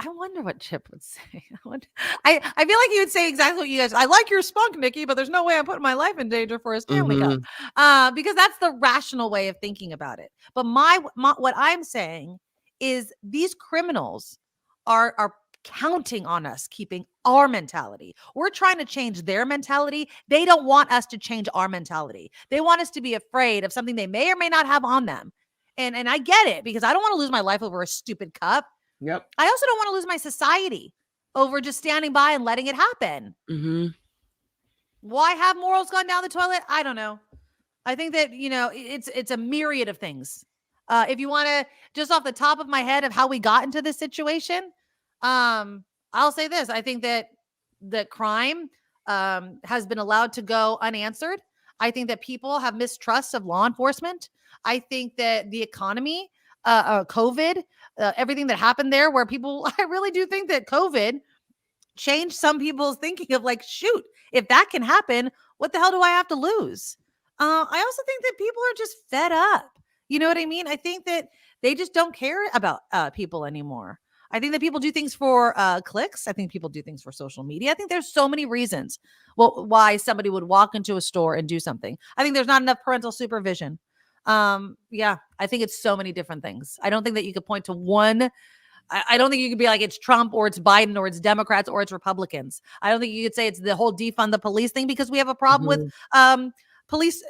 I wonder what Chip would say. I feel like he would say exactly what you guys. I like your spunk, Nikki, but there's no way I'm putting my life in danger for a Stanley Cup. Because that's the rational way of thinking about it. But what I'm saying is these criminals are counting on us keeping our mentality. We're trying to change their mentality. They don't want us to change our mentality. They want us to be afraid of something they may or may not have on them. And I get it because I don't want to lose my life over a stupid cup. Yep. I also don't want to lose my society over just standing by and letting it happen. Why have morals gone down the toilet? I don't know. I think that, it's a myriad of things. If you want to, just off the top of my head of how we got into this situation, I'll say this. I think that crime has been allowed to go unanswered. I think that people have mistrust of law enforcement. I think that the economy, COVID, everything that happened there where I really do think that COVID changed some people's thinking of like, shoot, if that can happen, what the hell do I have to lose? I also think that people are just fed up. You know what I mean? I think that they just don't care about people anymore. I think that people do things for clicks. I think people do things for social media. I think there's so many reasons why somebody would walk into a store and do something. I think there's not enough parental supervision. I think it's so many different things. I don't think that you could point to one. I don't think you could be like, it's Trump or it's Biden or it's Democrats or it's Republicans. I don't think you could say it's the whole defund the police thing because we have a problem with police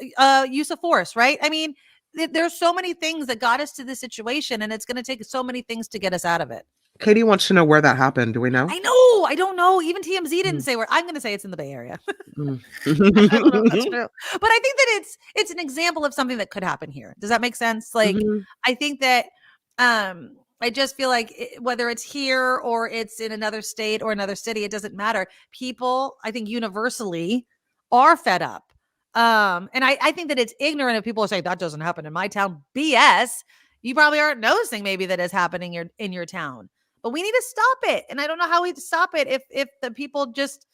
use of force, right? I mean, there's so many things that got us to this situation and it's going to take so many things to get us out of it. Katie wants to know where that happened. Do we know? I know. I don't know. Even TMZ didn't say where. I'm going to say it's in the Bay Area. I don't know if that's true. But I think that it's an example of something that could happen here. Does that make sense? Like, I think that I just feel like whether it's here or it's in another state or another city, it doesn't matter. People, I think universally are fed up. And I think that it's ignorant if people are saying that doesn't happen in my town. BS. You probably aren't noticing maybe that is happening in your town. But we need to stop it. And I don't know how we stop it if the people just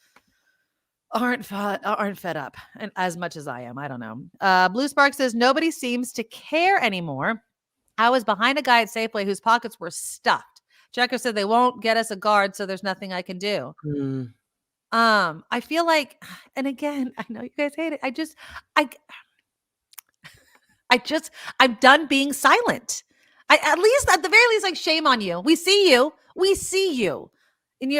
aren't fed up and as much as I am. I don't know. Blue Spark says nobody seems to care anymore. I was behind a guy at Safeway whose pockets were stuffed. Checker said they won't get us a guard, so there's nothing I can do. I feel like, and again, I know you guys hate it. I'm done being silent. At the very least, like, shame on you. We see you. And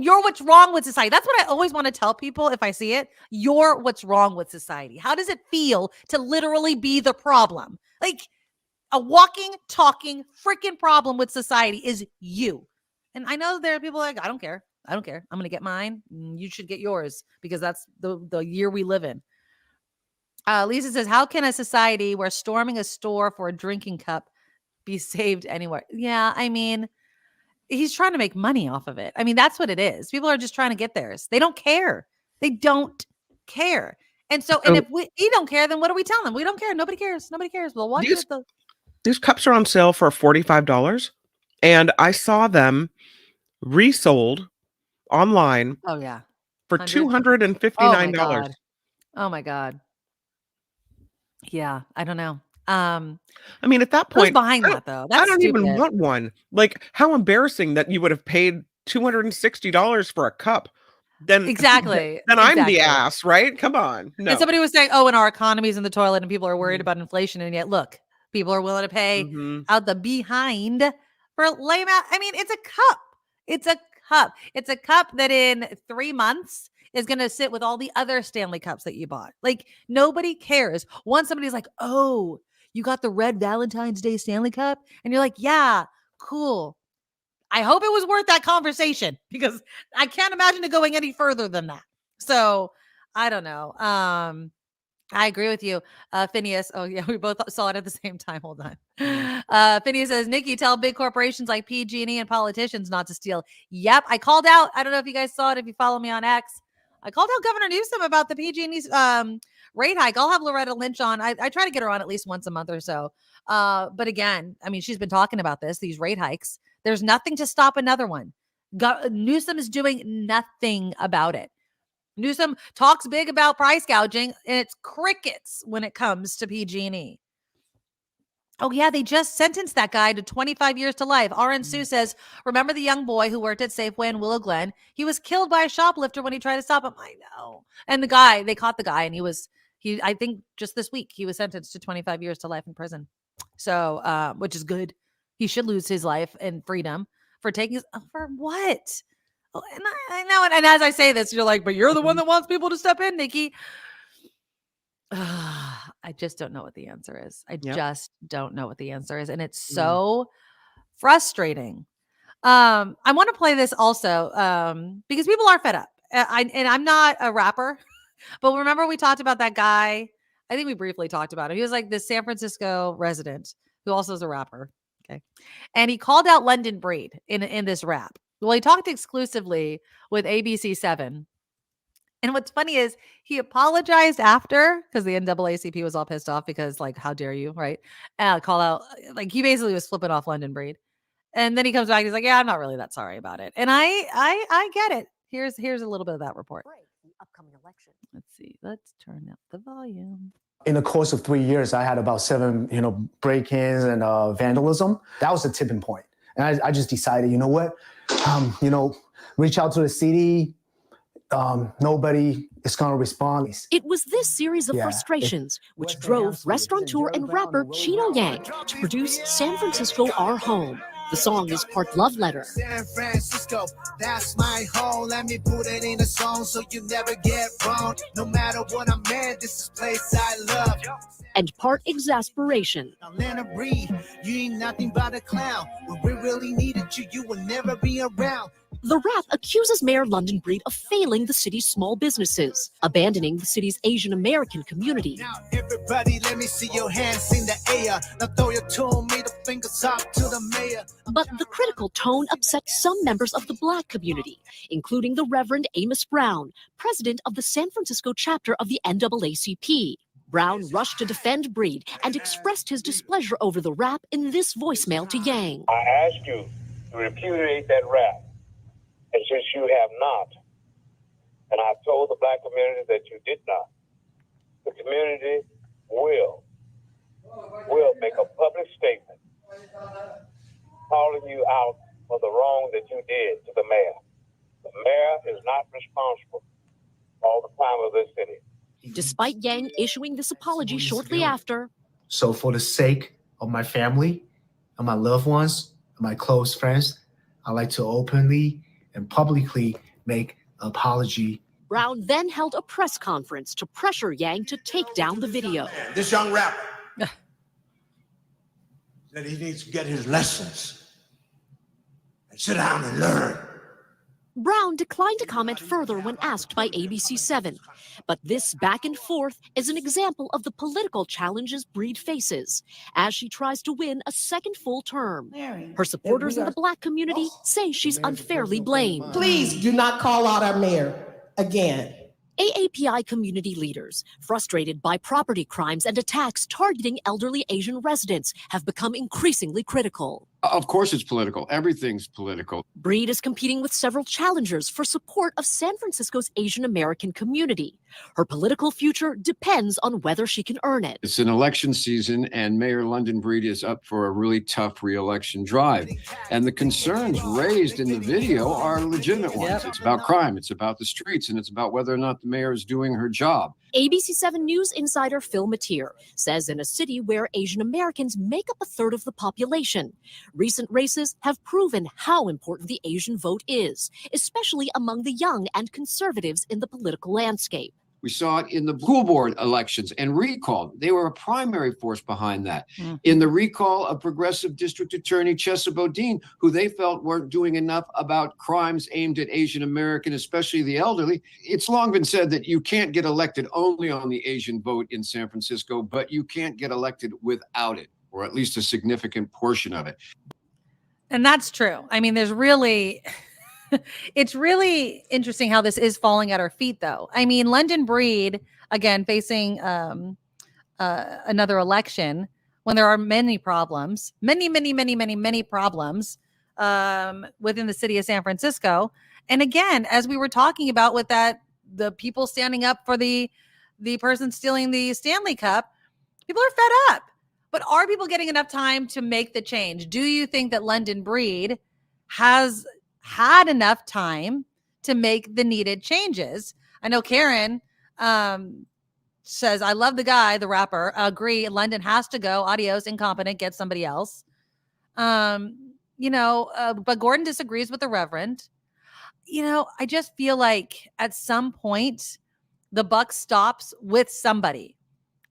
you're what's wrong with society. That's what I always want to tell people if I see it. You're what's wrong with society. How does it feel to literally be the problem? Like, a walking, talking, freaking problem with society is you. And I know there are people like, I don't care. I'm going to get mine. You should get yours because that's the year we live in. Lisa says, how can a society where storming a store for a drinking cup be saved anywhere? Yeah, I mean, he's trying to make money off of it. I mean, that's what it is. People are just trying to get theirs. They don't care. And so, and if we don't care, then what do we tell them? We don't care. Nobody cares. Well, watch it though. These cups are on sale for $45. And I saw them resold online. Oh, yeah. For $259. Oh my God. Yeah, I don't know. I mean, at that point, who's behind that though? That's I don't stupid. even want one. Like, how embarrassing that you would have paid $260 for a cup. Then exactly. Then I'm the ass, right? Come on. No. And somebody was saying, "Oh, and our economy's in the toilet, and people are worried about inflation." And yet, look, people are willing to pay out the behind for lame out. I mean, it's a cup. It's a cup that in 3 months is going to sit with all the other Stanley Cups that you bought. Like, nobody cares. Once somebody's like, oh, you got the red Valentine's Day Stanley Cup? And you're like, yeah, cool. I hope it was worth that conversation because I can't imagine it going any further than that. So I don't know. I agree with you. Phineas. Oh yeah, we both saw it at the same time. Hold on. Phineas says, Nikki, tell big corporations like PG&E and politicians not to steal. Yep. I called out. I don't know if you guys saw it. If you follow me on X, I called out Governor Newsom about the PG&E's rate hike. I'll have Loretta Lynch on. I try to get her on at least once a month or so. But again, I mean, she's been talking about these rate hikes. There's nothing to stop another one. Newsom is doing nothing about it. Newsom talks big about price gouging, and it's crickets when it comes to PG&E. Oh, yeah, they just sentenced that guy to 25 years to life. RN Sue says, remember the young boy who worked at Safeway in Willow Glen? He was killed by a shoplifter when he tried to stop him. I know. And they caught the guy, and I think just this week, he was sentenced to 25 years to life in prison. So, which is good. He should lose his life and freedom for for what? Oh, and I know. And as I say this, you're like, but you're the one that wants people to step in, Nikki. I just don't know what the answer is. Just don't know what the answer is. And it's so frustrating. I want to play this also because people are fed up. And I'm not a rapper, but remember we talked about that guy. I think we briefly talked about him. He was like this San Francisco resident who also is a rapper. Okay. And he called out London Breed in this rap. Well, he talked exclusively with ABC7. And what's funny is he apologized after because the NAACP was all pissed off because, like, how dare you, right? Call out, like, he basically was flipping off London Breed. And then he comes back, he's like, yeah, I'm not really that sorry about it. And I get it. Here's a little bit of that report. The upcoming election. Let's see. Let's turn up the volume. In the course of 3 years, I had about 7, break-ins and vandalism. That was the tipping point. And I just decided, you know what? Reach out to the city. Nobody is going to respond. It was this series of frustrations which drove restaurateur and rapper Chino Yang to produce San Francisco Our Home. The song is part love letter. San Francisco, that's my home. Let me put it in a song so you never get wrong. No matter what I'm in, this is a place I love. And part exasperation. Atlanta breed, you ain't nothing but a clown. When we really needed you, you will never be around. The rap accuses Mayor London Breed of failing the city's small businesses, abandoning the city's Asian American community. Now, everybody, let me see your hands in the air. Now throw your tune, me the fingers up to the mayor. But the critical tone upset some members of the Black community, including the Reverend Amos Brown, president of the San Francisco chapter of the NAACP. Brown rushed to defend Breed and expressed his displeasure over the rap in this voicemail to Yang. I ask you to repudiate that rap. And since you have not, and I've told the Black community that you did not, the community will make a public statement calling you out for the wrong that you did to the mayor. The mayor is not responsible for all the crime of this city. Despite Yang issuing this apology shortly after. So for the sake of my family and my loved ones and my close friends, I'd like to openly and publicly make an apology. Brown then held a press conference to pressure Yang to take down the video. This young rapper said he needs to get his lessons and sit down and learn. Brown declined to comment further when asked by ABC7. But this back and forth is an example of the political challenges Breed faces as she tries to win a second full term. Her supporters in the Black community say she's unfairly blamed. Please do not call out our mayor again. AAPI community leaders, frustrated by property crimes and attacks targeting elderly Asian residents, have become increasingly critical. Of course it's political. Everything's political. Breed is competing with several challengers for support of San Francisco's Asian American community. Her political future depends on whether she can earn it. It's an election season, and Mayor London Breed is up for a really tough re-election drive. And the concerns raised in the video are legitimate ones. It's about crime, it's about the streets, and it's about whether or not the mayor is doing her job. ABC7 News insider Phil Mateer says in a city where Asian Americans make up a third of the population, recent races have proven how important the Asian vote is, especially among the young and conservatives in the political landscape. We saw it in the school board elections and recall. They were a primary force behind that. In the recall of progressive district attorney Chesa Bodine, who they felt weren't doing enough about crimes aimed at Asian American, especially the elderly. It's long been said that you can't get elected only on the Asian vote in San Francisco, but you can't get elected without it, or at least a significant portion of it. And that's true. I mean, there's really... It's really interesting how this is falling at our feet, though. I mean, London Breed, again, facing another election when there are many problems, many problems within the city of San Francisco. And again, as we were talking about with the people standing up for the person stealing the Stanley Cup, people are fed up. But are people getting enough time to make the change? Do you think that London Breed has had enough time to make the needed changes? I know Karen says, I love the guy, the rapper. Agree. London has to go. Adios, incompetent. Get somebody else. But Gordon disagrees with the Reverend. I just feel like at some point the buck stops with somebody.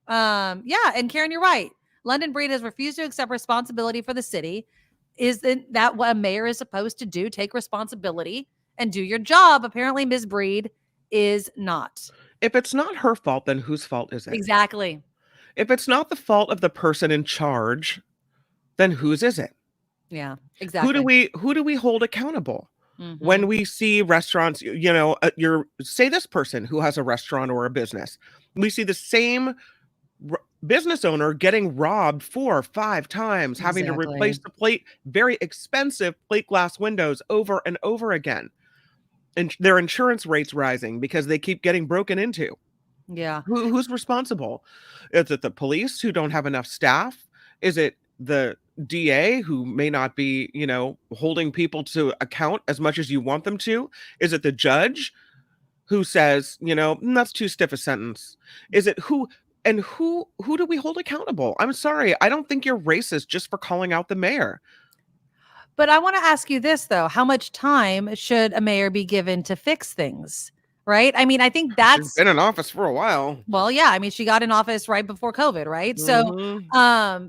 And Karen, you're right. London Breed has refused to accept responsibility for the city. Isn't that what a mayor is supposed to do? Take responsibility and do your job. Apparently, Ms. Breed is not. If it's not her fault, then whose fault is it? Exactly. If it's not the fault of the person in charge, then whose is it? Yeah, exactly. Who do we hold accountable? Mm-hmm. When we see restaurants, say this person who has a restaurant or a business, we see the same business owner getting robbed 4 or 5 times, having to replace the very expensive plate glass windows over and over again. And their insurance rates rising because they keep getting broken into. Yeah. Who's responsible? Is it the police who don't have enough staff? Is it the DA who may not be, holding people to account as much as you want them to? Is it the judge who says, that's too stiff a sentence? Is it who do we hold accountable? I'm sorry. I don't think you're racist just for calling out the mayor. But I want to ask you this, though. How much time should a mayor be given to fix things? Right? I mean, I think that's She's been in office for a while. well, yeah. I mean, she got in office right before COVID, right? So,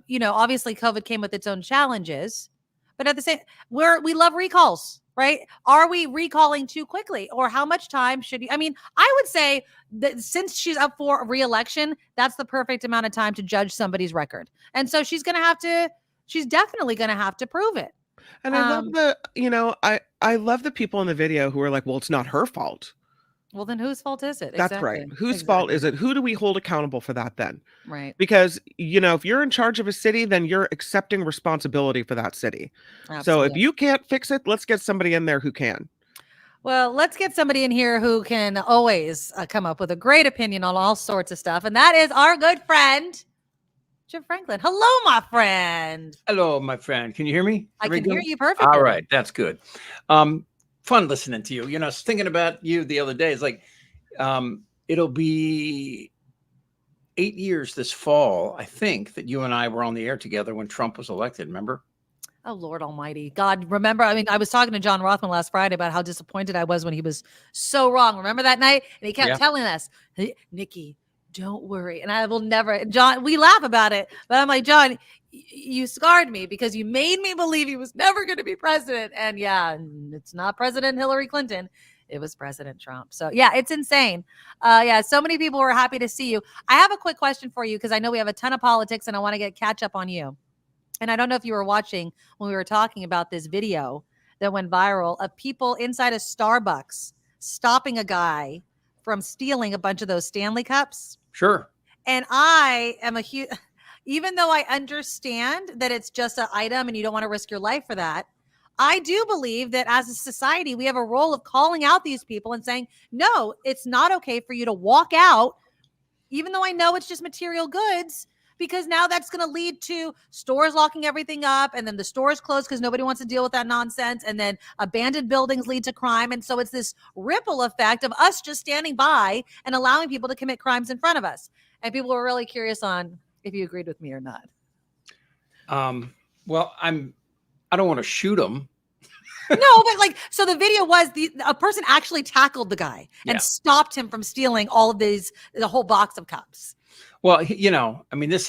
you know, obviously COVID came with its own challenges, but at the same, we love recalls, right? Are we recalling too quickly, or how much time should you? I mean, I would say that since she's up for re-election, that's the perfect amount of time to judge somebody's record, and so she's definitely going to have to prove it. And I love I love the people in the video who are like, well, it's not her fault. Well, then whose fault is it? That's right. Whose fault is it? Who do we hold accountable for that then? Right. Because, if you're in charge of a city, then you're accepting responsibility for that city. Absolutely. So if you can't fix it, let's get somebody in there who can. Well, let's get somebody in here who can always come up with a great opinion on all sorts of stuff. And that is our good friend, Jim Franklin. Hello, my friend. Hello, my friend. Can you hear me? I can hear you perfectly. All right. That's good. Fun listening to you. I was thinking about you the other day. It's like, it'll be 8 years this fall, I think, that you and I were on the air together when Trump was elected. Remember? Oh, Lord Almighty. God, remember, I mean, I was talking to John Rothman last Friday about how disappointed I was when he was so wrong. Remember that night? And he kept telling us, hey, Nikki, don't worry. And I will never, John, we laugh about it, but I'm like, John, you scarred me because you made me believe he was never going to be president. And yeah, it's not President Hillary Clinton. It was President Trump. So yeah, it's insane. So many people were happy to see you. I have a quick question for you because I know we have a ton of politics and I want to catch up on you. And I don't know if you were watching when we were talking about this video that went viral of people inside a Starbucks stopping a guy from stealing a bunch of those Stanley cups. Sure. And I am a huge, even though I understand that it's just an item and you don't want to risk your life for that, I do believe that as a society, we have a role of calling out these people and saying, no, it's not okay for you to walk out, even though I know it's just material goods, because now that's going to lead to stores locking everything up and then the stores closed because nobody wants to deal with that nonsense. And then abandoned buildings lead to crime. And so it's this ripple effect of us just standing by and allowing people to commit crimes in front of us. And people were really curious on if you agreed with me or not. Well, I don't want to shoot him. No, but so the video was a person actually tackled the guy and stopped him from stealing all of the whole box of cups. Well, this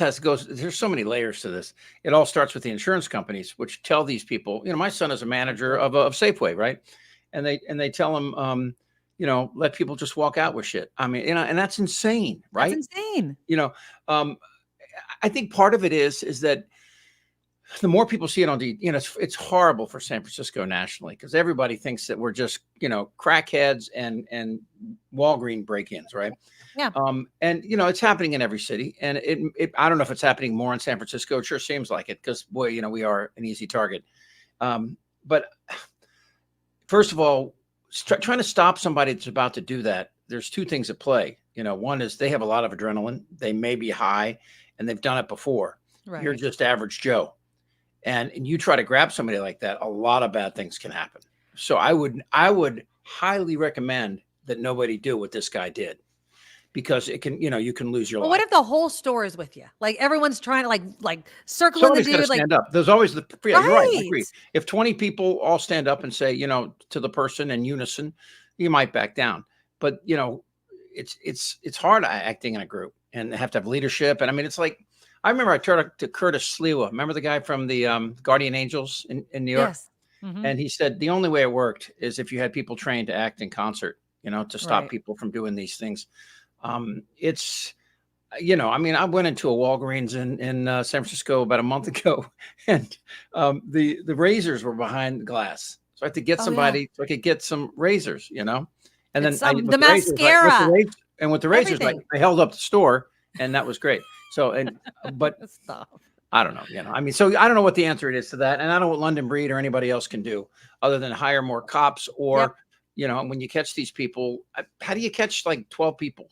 there's so many layers to this. It all starts with the insurance companies, which tell these people, my son is a manager of Safeway, right? And they tell him, let people just walk out with shit. I mean, and that's insane, right? That's insane. I think part of it is that the more people see it on it's horrible for San Francisco nationally because everybody thinks that we're just, crackheads and Walgreens break-ins, right? Yeah. And it's happening in every city. And I don't know if it's happening more in San Francisco. It sure seems like it because boy, we are an easy target. But first of all, trying to stop somebody that's about to do that, there's two things at play. One is they have a lot of adrenaline. They may be high and they've done it before. Right. You're just average Joe. And you try to grab somebody like that, a lot of bad things can happen. So I would highly recommend that nobody do what this guy did because it can, you can lose your life. What if the whole store is with you? Like everyone's trying to like circling the dude. Stand up. There's always you're right. I agree. If 20 people all stand up and say, to the person in unison, you might back down. But it's hard acting in a group and they have to have leadership. And I mean, it's like, I remember I talked to Curtis Sliwa. Remember the guy from the Guardian Angels in New York? Yes. Mm-hmm. And he said the only way it worked is if you had people trained to act in concert, to stop people from doing these things. I went into a Walgreens in San Francisco about a month ago, and the razors were behind the glass. So I had to get somebody so I could get some razors, and then the mascara. With the razors, I held up the store, and that was great. So, but I don't know, so I don't know what the answer is to that. And I don't know what London Breed or anybody else can do other than hire more cops or, when you catch these people, how do you catch like 12 people,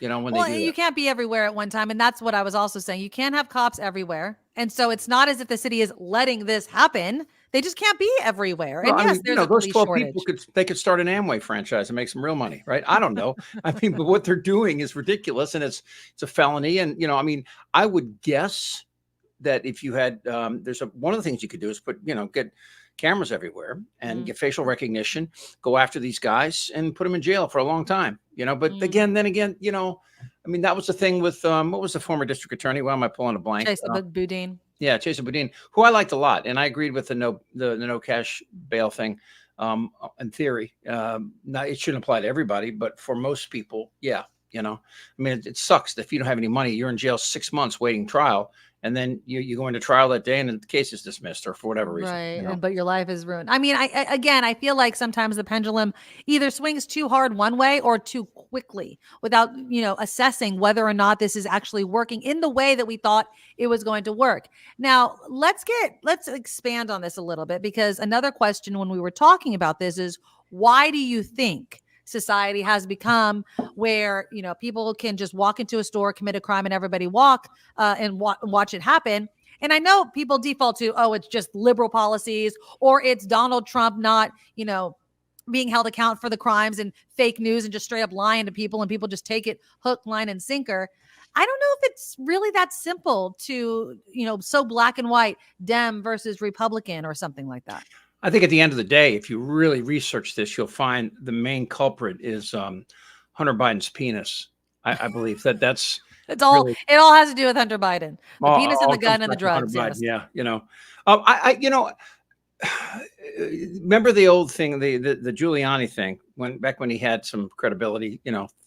when they do you can't be everywhere at one time. And that's what I was also saying. You can't have cops everywhere. And so it's not as if the city is letting this happen. They just can't be everywhere. Well, and yes, there's a those 12 shortage. People could start an Amway franchise and make some real money, right? I don't know. But what they're doing is ridiculous, and it's a felony. And I would guess that if you had, one of the things you could do is get cameras everywhere and Mm. get facial recognition, go after these guys and put them in jail for a long time, you know. But Mm. then again, you know, I mean, that was the thing with what was the former district attorney? Why am I pulling a blank? Chase Boudin. Yeah, Chesa Boudin, who I liked a lot, and I agreed with the no cash bail thing. In theory, now it shouldn't apply to everybody, but for most people, yeah, you know, I mean, it sucks that if you don't have any money, you're in jail 6 months waiting trial, and then you go into trial that day, and the case is dismissed or for whatever reason. Right. You know? But your life is ruined. I mean, I feel like sometimes the pendulum either swings too hard one way or too quickly without, assessing whether or not this is actually working in the way that we thought it was going to work. Now, let's expand on this a little bit, because another question when we were talking about this is, why do you think society has become where, people can just walk into a store, commit a crime, and everybody watch it happen? And I know people default to, oh, it's just liberal policies, or it's Donald Trump not, being held account for the crimes and fake news and just straight up lying to people, and people just take it hook, line, and sinker. I don't know if it's really that simple to, so black and white, Dem versus Republican or something like that. I think at the end of the day, if you really research this, you'll find the main culprit is Hunter Biden's penis. I believe that's it's all really, it all has to do with Hunter Biden, the penis and the gun and the drugs. Yes. Yeah, remember the old thing, the Giuliani thing, back when he had some credibility,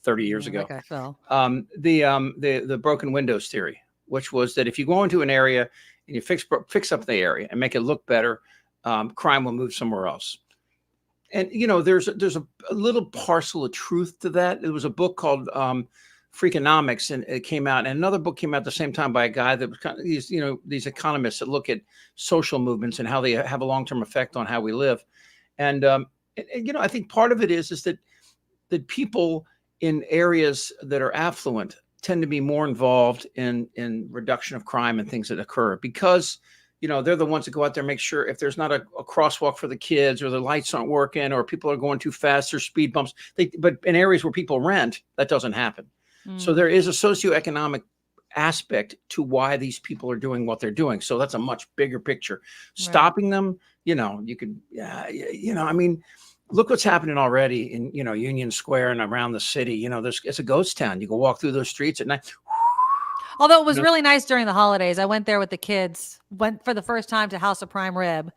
30 years ago. Like I fell. The broken windows theory, which was that if you go into an area and you fix up the area and make it look better, crime will move somewhere else. And there's a little parcel of truth to that. There was a book called Freakonomics, and it came out, and another book came out at the same time by a guy that was kind of these economists that look at social movements and how they have a long-term effect on how we live. And I think part of it is that people in areas that are affluent tend to be more involved in reduction of crime and things that occur, because they're the ones that go out there and make sure if there's not a crosswalk for the kids, or the lights aren't working, or people are going too fast, or speed bumps. But in areas where people rent, that doesn't happen. So there is a socioeconomic aspect to why these people are doing what they're doing. So that's a much bigger picture. Stopping them, you could, I mean, look what's happening already in, Union Square and around the city. It's a ghost town. You can walk through those streets at night. Although it was really nice during the holidays. I went there with the kids, went for the first time to House of Prime Rib.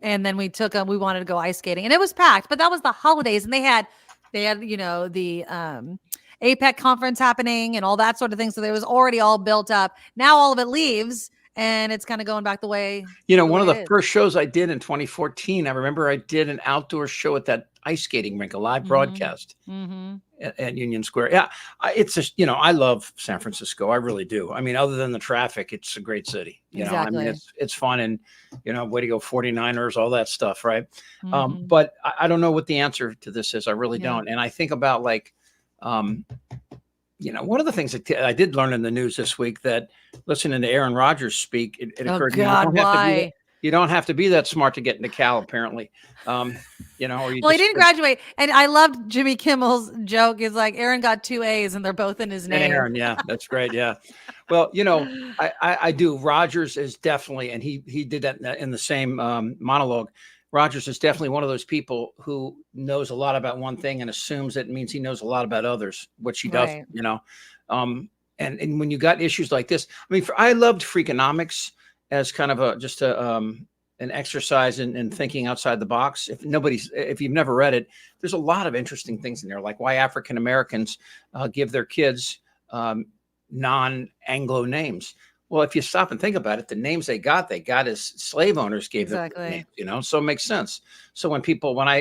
And then we wanted to go ice skating, and it was packed, but that was the holidays. And they had, the APEC conference happening and all that sort of thing. So it was already all built up. Now all of it leaves, and it's kind of going back the way. One of the first shows I did in 2014, I remember I did an outdoor show at that ice skating rink, a live broadcast at Union Square. Yeah, it's just, I love San Francisco. I really do. I mean, other than the traffic, it's a great city. Exactly. I mean, it's fun, and, way to go 49ers, all that stuff. Right. But I don't know what the answer to this is. I really don't. And I think about one of the things that I did learn in the news this week, that listening to Aaron Rodgers speak, it occurred to me, you don't have to be that smart to get into Cal, apparently. Or he didn't graduate. And I loved Jimmy Kimmel's joke. Is like, Aaron got 2 A's and they're both in his name. And Aaron, yeah, that's great. Yeah. Well, I do. Rodgers is definitely, and he did that in the same monologue. Rodgers is definitely one of those people who knows a lot about one thing and assumes that it means he knows a lot about others, which he doesn't, and when you got issues like this, I mean, I loved Freakonomics as kind of an exercise in thinking outside the box. If you've never read it, there's a lot of interesting things in there, like why African Americans give their kids non-Anglo names. Well, if you stop and think about it, the names they got as slave owners gave them names, so it makes sense. So when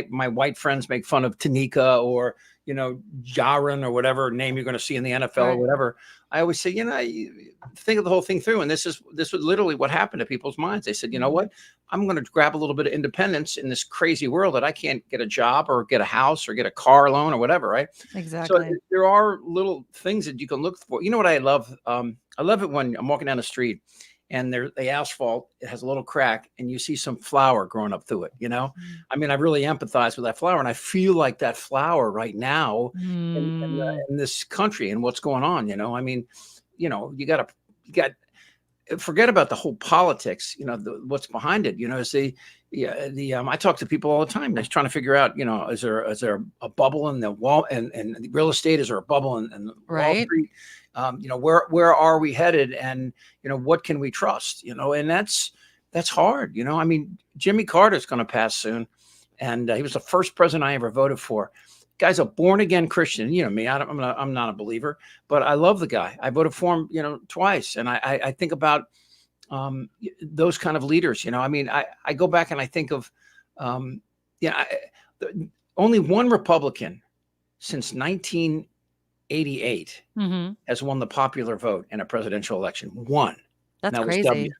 my white friends make fun of Tanika or, Jaron or whatever name you're going to see in the NFL or whatever, I always say, think of the whole thing through. And this was literally what happened to people's minds. They said, you know what, I'm going to grab a little bit of independence in this crazy world that I can't get a job or get a house or get a car loan or whatever. Right. Exactly. So there are little things that you can look for. You know what I love? I love it when I'm walking down the street and the asphalt, it has a little crack and you see some flower growing up through it. I mean, I really empathize with that flower, and I feel like that flower right now in this country and what's going on. I mean, you got forget about the whole politics, what's behind it, is I talk to people all the time. They're trying to figure out, is there a bubble in the wall and real estate? Is there a bubble in Wall Street? Where are we headed? And, what can we trust? And that's hard. I mean, Jimmy Carter's going to pass soon. And he was the first president I ever voted for. Guy's a born again Christian. Me, I'm not a believer, but I love the guy. I voted for him, twice. And I think about those kind of leaders. I mean, I go back and I think of, only one Republican since 1988 has won the popular vote in a presidential election. One. That's was crazy. W.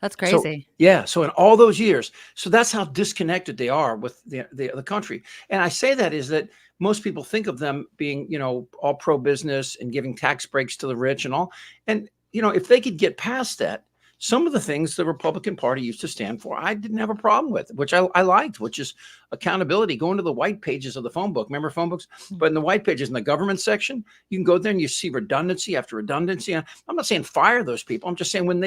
That's crazy. So in all those years, so that's how disconnected they are with the country. And I say that is that most people think of them being, all pro business and giving tax breaks to the rich and all. And, if they could get past that, some of the things the Republican Party used to stand for, I didn't have a problem with, which I liked, which is accountability, going to the white pages of the phone book. Remember phone books? But in the white pages in the government section, you can go there and you see redundancy after redundancy. I'm not saying fire those people. I'm just saying when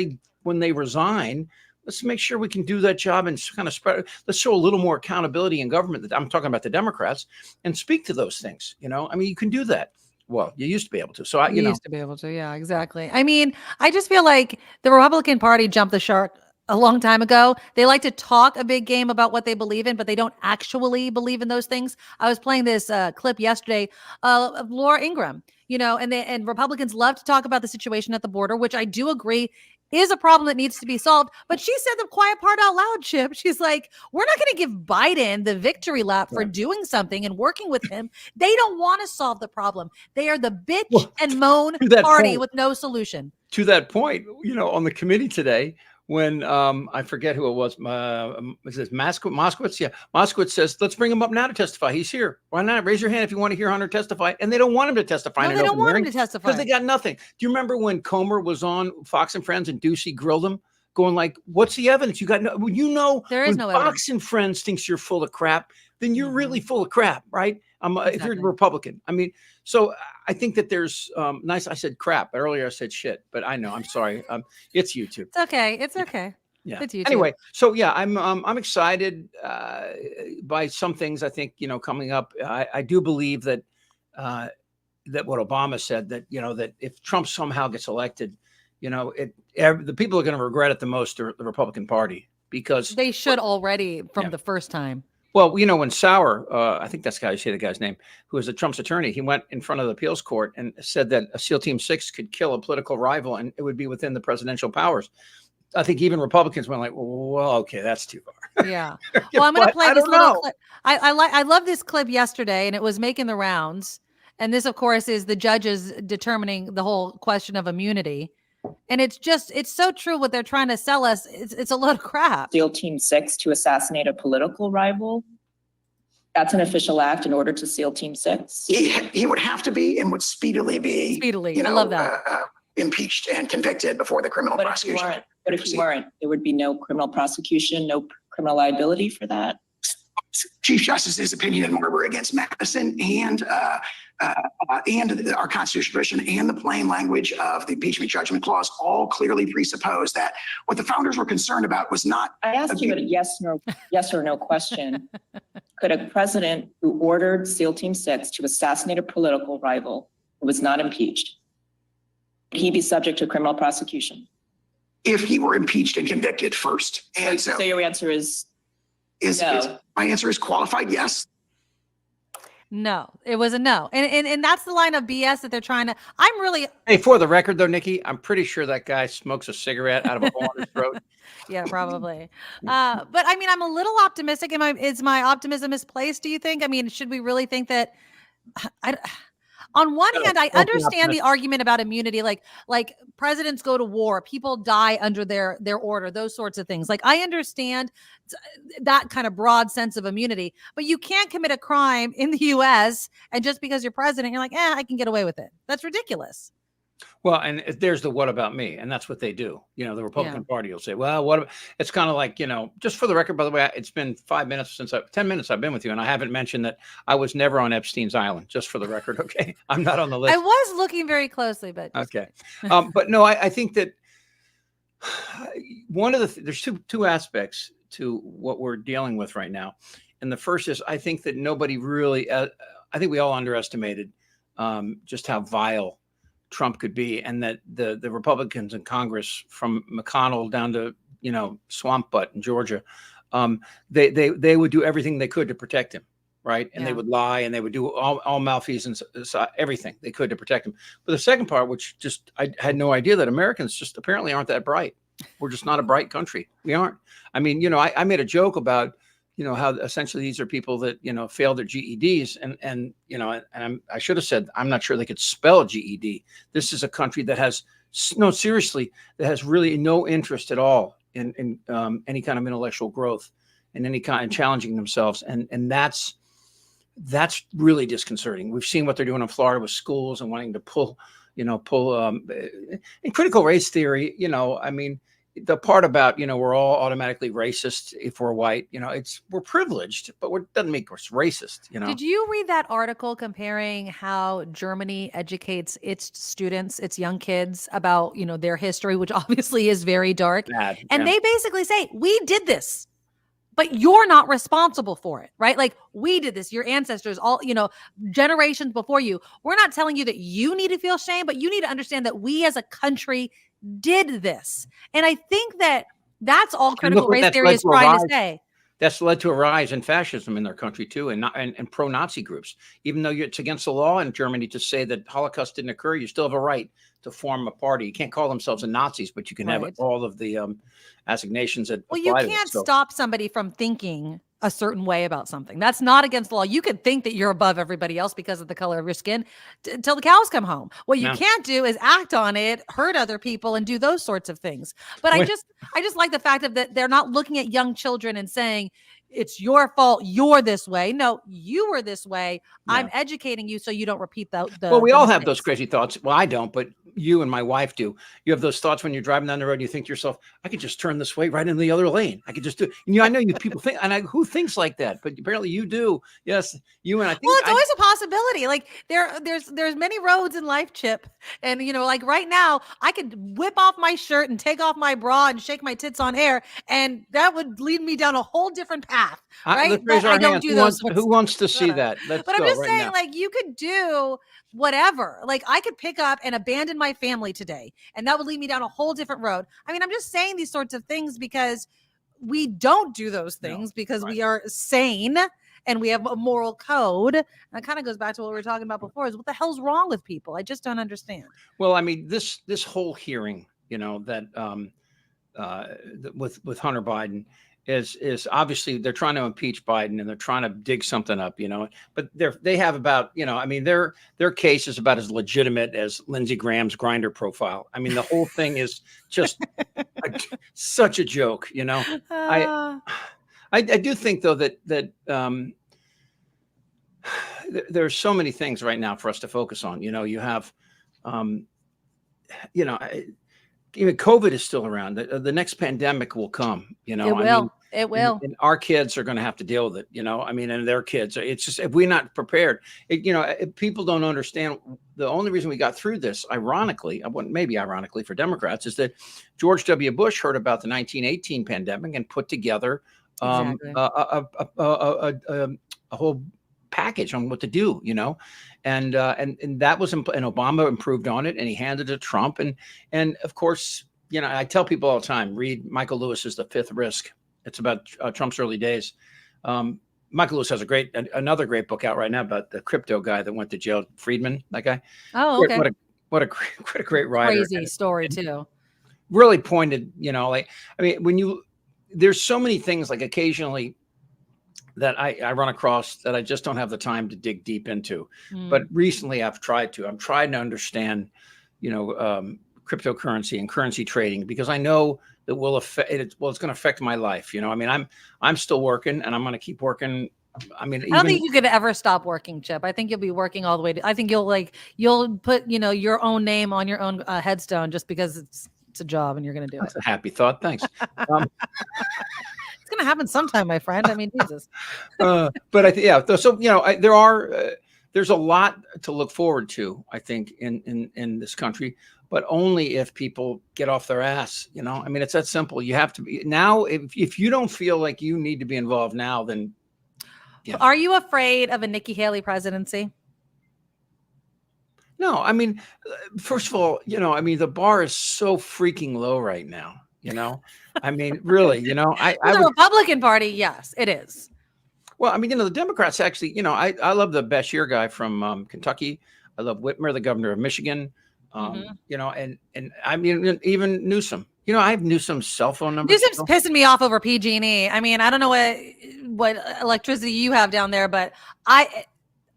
they resign, let's make sure we can do that job and kind of spread. Let's show a little more accountability in government. I'm talking about the Democrats and speak to those things. I mean, you can do that. Well, you used to be able to. So You used to be able to. Yeah, exactly. I mean, I just feel like the Republican Party jumped the shark a long time ago. They like to talk a big game about what they believe in, but they don't actually believe in those things. I was playing this clip yesterday of Laura Ingraham, and Republicans love to talk about the situation at the border, which I do agree is a problem that needs to be solved. But she said the quiet part out loud, Chip. She's like, we're not going to give Biden the victory lap for doing something and working with him. They don't want to solve the problem. They are the bitch and moan party with no solution. To that point, on the committee today, when I forget who it was, is this Moskowitz? Yeah, Moskowitz says, let's bring him up now to testify. He's here. Why not? Raise your hand if you want to hear Hunter testify. And they don't want him to testify. No, they don't want him to testify. Because they got nothing. Do you remember when Comer was on Fox and Friends and Ducey grilled him, going like, what's the evidence? You got no, there is no evidence. Fox and Friends thinks you're full of crap, then you're really full of crap, right? If you're a Republican. I mean, so I think that there's nice. I said crap earlier. I said shit, but I know. I'm sorry. It's YouTube. It's okay. It's okay. Yeah. It's YouTube. Anyway, so yeah, I'm excited by some things. I think coming up. I do believe that that what Obama said, that that if Trump somehow gets elected, the people are going to regret it the most are the Republican Party, because they should already from the first time. Well, when Sauer, I think that's the guy's name, who is a Trump's attorney, he went in front of the appeals court and said that a SEAL Team 6 could kill a political rival and it would be within the presidential powers. I think even Republicans went like, well, okay, that's too far. Yeah. Well, I'm going to play this little clip. I love this clip yesterday, and it was making the rounds. And this, of course, is the judges determining the whole question of immunity. And it's so true what they're trying to sell us. It's a load of crap. SEAL Team 6 to assassinate a political rival. That's an official act in order to SEAL Team 6. He would have to be and would speedily be. I love that. Impeached and convicted before the criminal prosecution. But if you weren't, there would be no criminal prosecution, no criminal liability for that. Chief Justice's opinion in Marbury against Madison and our constitutional tradition and the plain language of the impeachment judgment clause all clearly presuppose that what the founders were concerned about was not. I asked you a yes or no question. Could a president who ordered SEAL Team 6 to assassinate a political rival who was not impeached, would he be subject to criminal prosecution? If he were impeached and convicted first. And so your answer is no. My answer is qualified yes. No, it was a no. And that's the line of BS that they're trying to. Hey, for the record though, Nikki, I'm pretty sure that guy smokes a cigarette out of a hole in his throat. Yeah, probably. But I mean, I'm a little optimistic. Is my optimism misplaced, do you think? I mean, should we really think that on one hand, I understand the argument about immunity, like presidents go to war, people die under their order, those sorts of things. Like, I understand that kind of broad sense of immunity, but you can't commit a crime in the US and just because you're president, you're like, I can get away with it. That's ridiculous. Well, and there's the what about me? And that's what they do. The Republican Party will say, well, what? It's kind of like, just for the record, by the way, it's been 10 minutes I've been with you. And I haven't mentioned that I was never on Epstein's Island, just for the record. Okay. I'm not on the list. I was looking very closely, but. Okay. But no, I think that one of the there's two aspects to what we're dealing with right now, and the first is I think that nobody really, I think we all underestimated just how vile Trump could be, and that the Republicans in Congress, from McConnell down to Swamp Butt in Georgia, they would do everything they could to protect him, right? And they would lie, and they would do all malfeasance, everything they could to protect him. But the second part, which just I had no idea, that Americans just apparently aren't that bright. We're just not a bright country. We aren't. I mean, I made a joke about how essentially these are people that failed their GEDs, and I should have said I'm not sure they could spell GED. This is a country that has that has really no interest at all in any kind of intellectual growth and any kind of challenging themselves, and that's really disconcerting. We've seen what they're doing in Florida with schools and wanting to pull in critical race theory. I mean, the part about we're all automatically racist if we're white, we're privileged, but it doesn't make us racist. Did you read that article comparing how Germany educates its students, its young kids, about their history, which obviously is very dark? And they basically say, we did this, but you're not responsible for it, right? Like, we did this, your ancestors, all generations before you. We're not telling you that you need to feel shame, but you need to understand that we as a country did this. And I think that's all critical race theory is trying to say. That's led to a rise in fascism in their country too, and pro-Nazi groups. Even though it's against the law in Germany to say that Holocaust didn't occur, you still have a right to form a party. You can't call themselves a Nazis, but you can have all of the assignations that apply to it. Well, you can't stop somebody from thinking a certain way about something. That's not against the law. You could think that you're above everybody else because of the color of your skin till the cows come home. What you can't do is act on it, hurt other people, and do those sorts of things. But I just like the fact that they're not looking at young children and saying, it's your fault, you're this way. No, you were this way. Yeah. I'm educating you so you don't repeat the well, we all have those crazy thoughts. Well, I don't, but you and my wife do. You have those thoughts when you're driving down the road and you think to yourself, I could just turn this way right into the other lane. I could just do it. And I know you people think, and who thinks like that? But apparently you do. Yes, you and I think. Well, it's always a possibility. Like there's many roads in life, Chip. And like right now, I could whip off my shirt and take off my bra and shake my tits on air, and that would lead me down a whole different path. Right? Let's raise our hands. Who wants to see that? Let's but I'm just saying, like, you could do whatever. Like, I could pick up and abandon my family today, and that would lead me down a whole different road. I mean, I'm just saying these sorts of things because we don't do those things because we are sane and we have a moral code. And it kind of goes back to what we were talking about before, is what the hell's wrong with people? I just don't understand. Well, I mean, this whole hearing, that with Hunter Biden is obviously they're trying to impeach Biden and they're trying to dig something up, but they have about, I mean, their case is about as legitimate as Lindsey Graham's Grindr profile. I mean, the whole thing is just such a joke, I do think though that there's so many things right now for us to focus on. You have, even COVID is still around. The next pandemic will come, It will. And our kids are going to have to deal with it, and their kids. It's just, if we're not prepared, if people don't understand, the only reason we got through this, maybe ironically for Democrats, is that George W. Bush heard about the 1918 pandemic and put together a whole package on what to do, and that was, and Obama improved on it, and he handed it to Trump, and of course, I tell people all the time, read Michael Lewis's The Fifth Risk. It's about Trump's early days. Michael Lewis has another great book out right now about the crypto guy that went to jail, Friedman, that guy. Oh, okay. What a great writer. Crazy story too. Really pointed, there's so many things, like occasionally that I run across that I just don't have the time to dig deep into. But recently I'm trying to understand, cryptocurrency and currency trading, because I know that it's going to affect my life. I'm still working and I'm going to keep working. I don't think you could ever stop working, Chip. I think you'll be working all the way I think you'll put, your own name on your own headstone just because it's a job and you're going to do it. That's a happy thought. Thanks. It's going to happen sometime, my friend. I mean, Jesus. But there's a lot to look forward to, I think, in this country. but only if people get off their ass. You know, I mean, it's that simple. You have to be now. If you don't feel like you need to be involved now, then. Yeah. Are you afraid of a Nikki Haley presidency? No, I mean, first of all, you know, I mean, the bar is so freaking low right now. You know, I mean, really, you know, the Republican Party, yes, it is. Well, I mean, you know, the Democrats actually, you know, I love the Bashir guy from Kentucky. I love Whitmer, the governor of Michigan. You know, and I mean, even Newsom. You know, I have Newsom's cell phone number. Newsom's pissing me off over PG&E. I mean, I don't know what electricity you have down there, but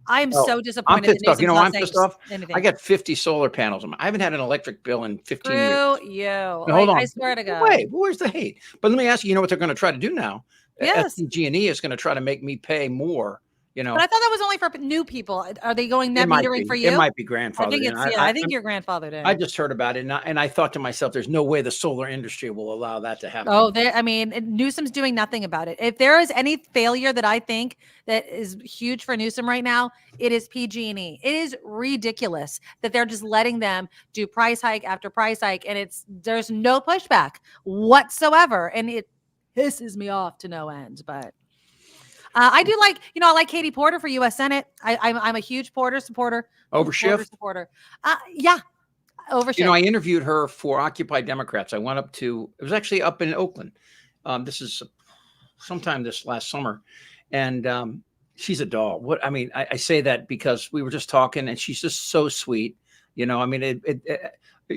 I'm so disappointed. I'm pissed off. You know, I'm pissed off. Anything. I got 50 solar panels. I haven't had an electric bill in 15 years. Screw you. Now, hold on. I swear to God. Wait, where's the hate? But let me ask you, you know what they're going to try to do now? Yes. SDG&E is going to try to make me pay more, you know. But I thought that was only for new people. Are they going net metering for you? It might be grandfathered. I think it's, I think you're grandfathered in. I just heard about it, and I thought to myself, there's no way the solar industry will allow that to happen. Oh, I mean, Newsom's doing nothing about it. If there is any failure that I think that is huge for Newsom right now, it is PG&E. It is ridiculous that they're just letting them do price hike after price hike, and there's no pushback whatsoever, and it pisses me off to no end. But I do like, you know, I like Katie Porter for U.S. Senate. I'm a huge Porter supporter. Over Schiff? Supporter. Yeah. Over Schiff. You know, I interviewed her for Occupy Democrats. I went up to, it was actually up in Oakland. This is sometime this last summer. And she's a doll. What I mean, I say that because we were just talking and she's just so sweet. You know, I mean,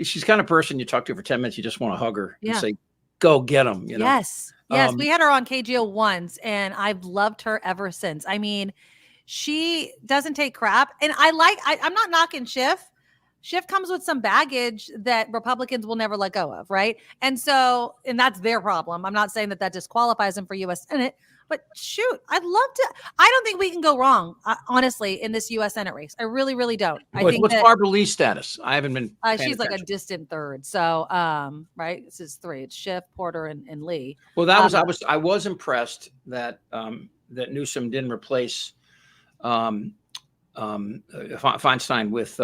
she's the kind of person you talk to for 10 minutes, you just want to hug her and say, go get them. You know? Yes. Yes. We had her on KGO once and I've loved her ever since. I mean, she doesn't take crap. And I'm not knocking Schiff. Schiff comes with some baggage that Republicans will never let go of. Right. And that's their problem. I'm not saying that disqualifies them for U.S. Senate, but shoot, I'd love to. I don't think we can go wrong, honestly, in this U.S. Senate race. I really, really don't. What's Barbara Lee's status? I haven't been. She's like a distant third. So, right. This is three. It's Schiff, Porter, and Lee. Well, I was impressed that that Newsom didn't replace Feinstein with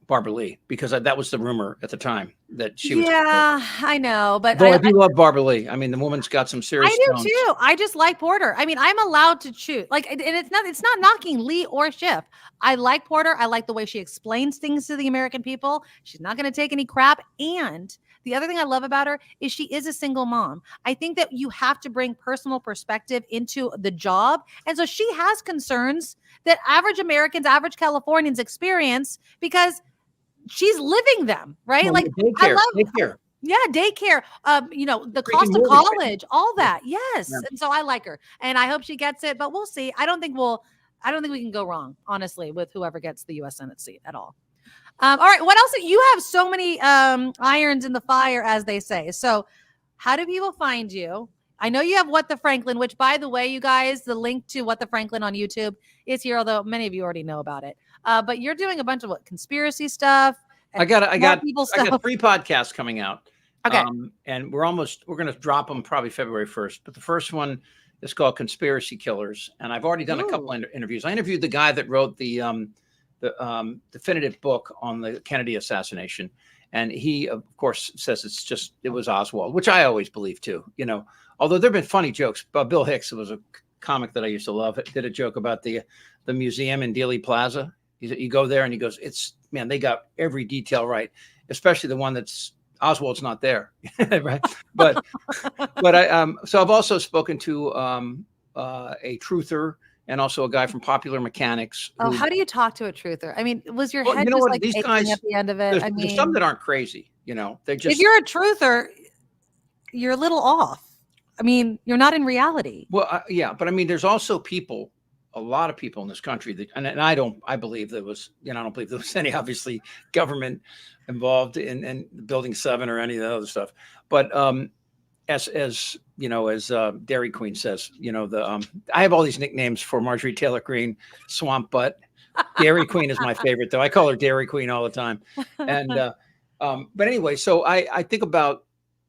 Barbara Lee, because that was the rumor at the time that she was. Yeah, I know, but I do love Barbara Lee. I mean, the woman's got some serious. I do too. I just like Porter. I mean, I'm allowed to choose. Like, and it's not knocking Lee or Schiff. I like Porter. I like the way she explains things to the American people. She's not going to take any crap. And the other thing I love about her is she is a single mom. I think that you have to bring personal perspective into the job, and so she has concerns that average Americans, average Californians experience because she's living them, right? Well, like daycare, daycare. Yeah, daycare. You know, the cost of college, all that. Yes. Yeah. And so I like her and I hope she gets it, but we'll see. I don't think we can go wrong, honestly, with whoever gets the U.S. Senate seat at all. All right. What else? You have so many irons in the fire, as they say. So how do people find you? I know you have What the Franklin, which, by the way, you guys, the link to What the Franklin on YouTube is here, although many of you already know about it. But you're doing a bunch of conspiracy stuff. I got 3 podcasts coming out. Okay. And we're going to drop them probably February 1st. But the first one is called Conspiracy Killers. And I've already done a couple of interviews. I interviewed the guy that wrote the definitive book on the Kennedy assassination. And he, of course, says it was Oswald, which I always believe too, you know, although there've been funny jokes. Bill Hicks, it was a comic that I used to love, did a joke about the museum in Dealey Plaza. You go there and he goes, man, they got every detail right, especially the one that's Oswald's not there. Right. But so I've also spoken to a truther and also a guy from Popular Mechanics. How do you talk to a truther? I mean, was your head just like these guys at the end of it? There's some that aren't crazy, you know, they just, if you're a truther, you're a little off. I mean, you're not in reality. Well, yeah, but I mean, there's also a lot of people in this country that, and I believe there was, you know, I don't believe there was any obviously government involved in Building 7 or any of the other stuff. But as you know, as Dairy Queen says, you know, I have all these nicknames for Marjorie Taylor Greene, Swamp Butt. Dairy Queen is my favorite, though. I call her Dairy Queen all the time. And but anyway, so I think about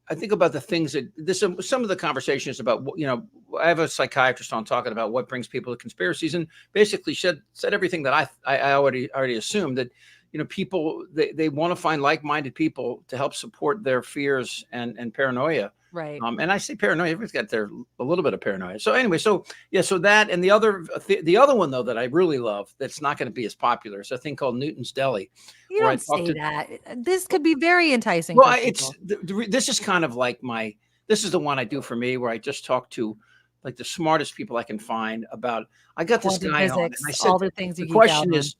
the things that some of the conversation is about, you know, I have a psychiatrist on talking about what brings people to conspiracies, and basically said everything that I already assumed, that, people, they want to find like-minded people to help support their fears and paranoia. Right. And I say paranoia, everybody's got a little bit of paranoia. So anyway, so that, and the other one though, that I really love, that's not going to be as popular, is a thing called Newton's Deli. You don't say that. This could be very enticing. Well, for this is kind of like this is the one I do for me, where I just talk to like the smartest people I can find about, I got this guy on, and I said, all the things the question is,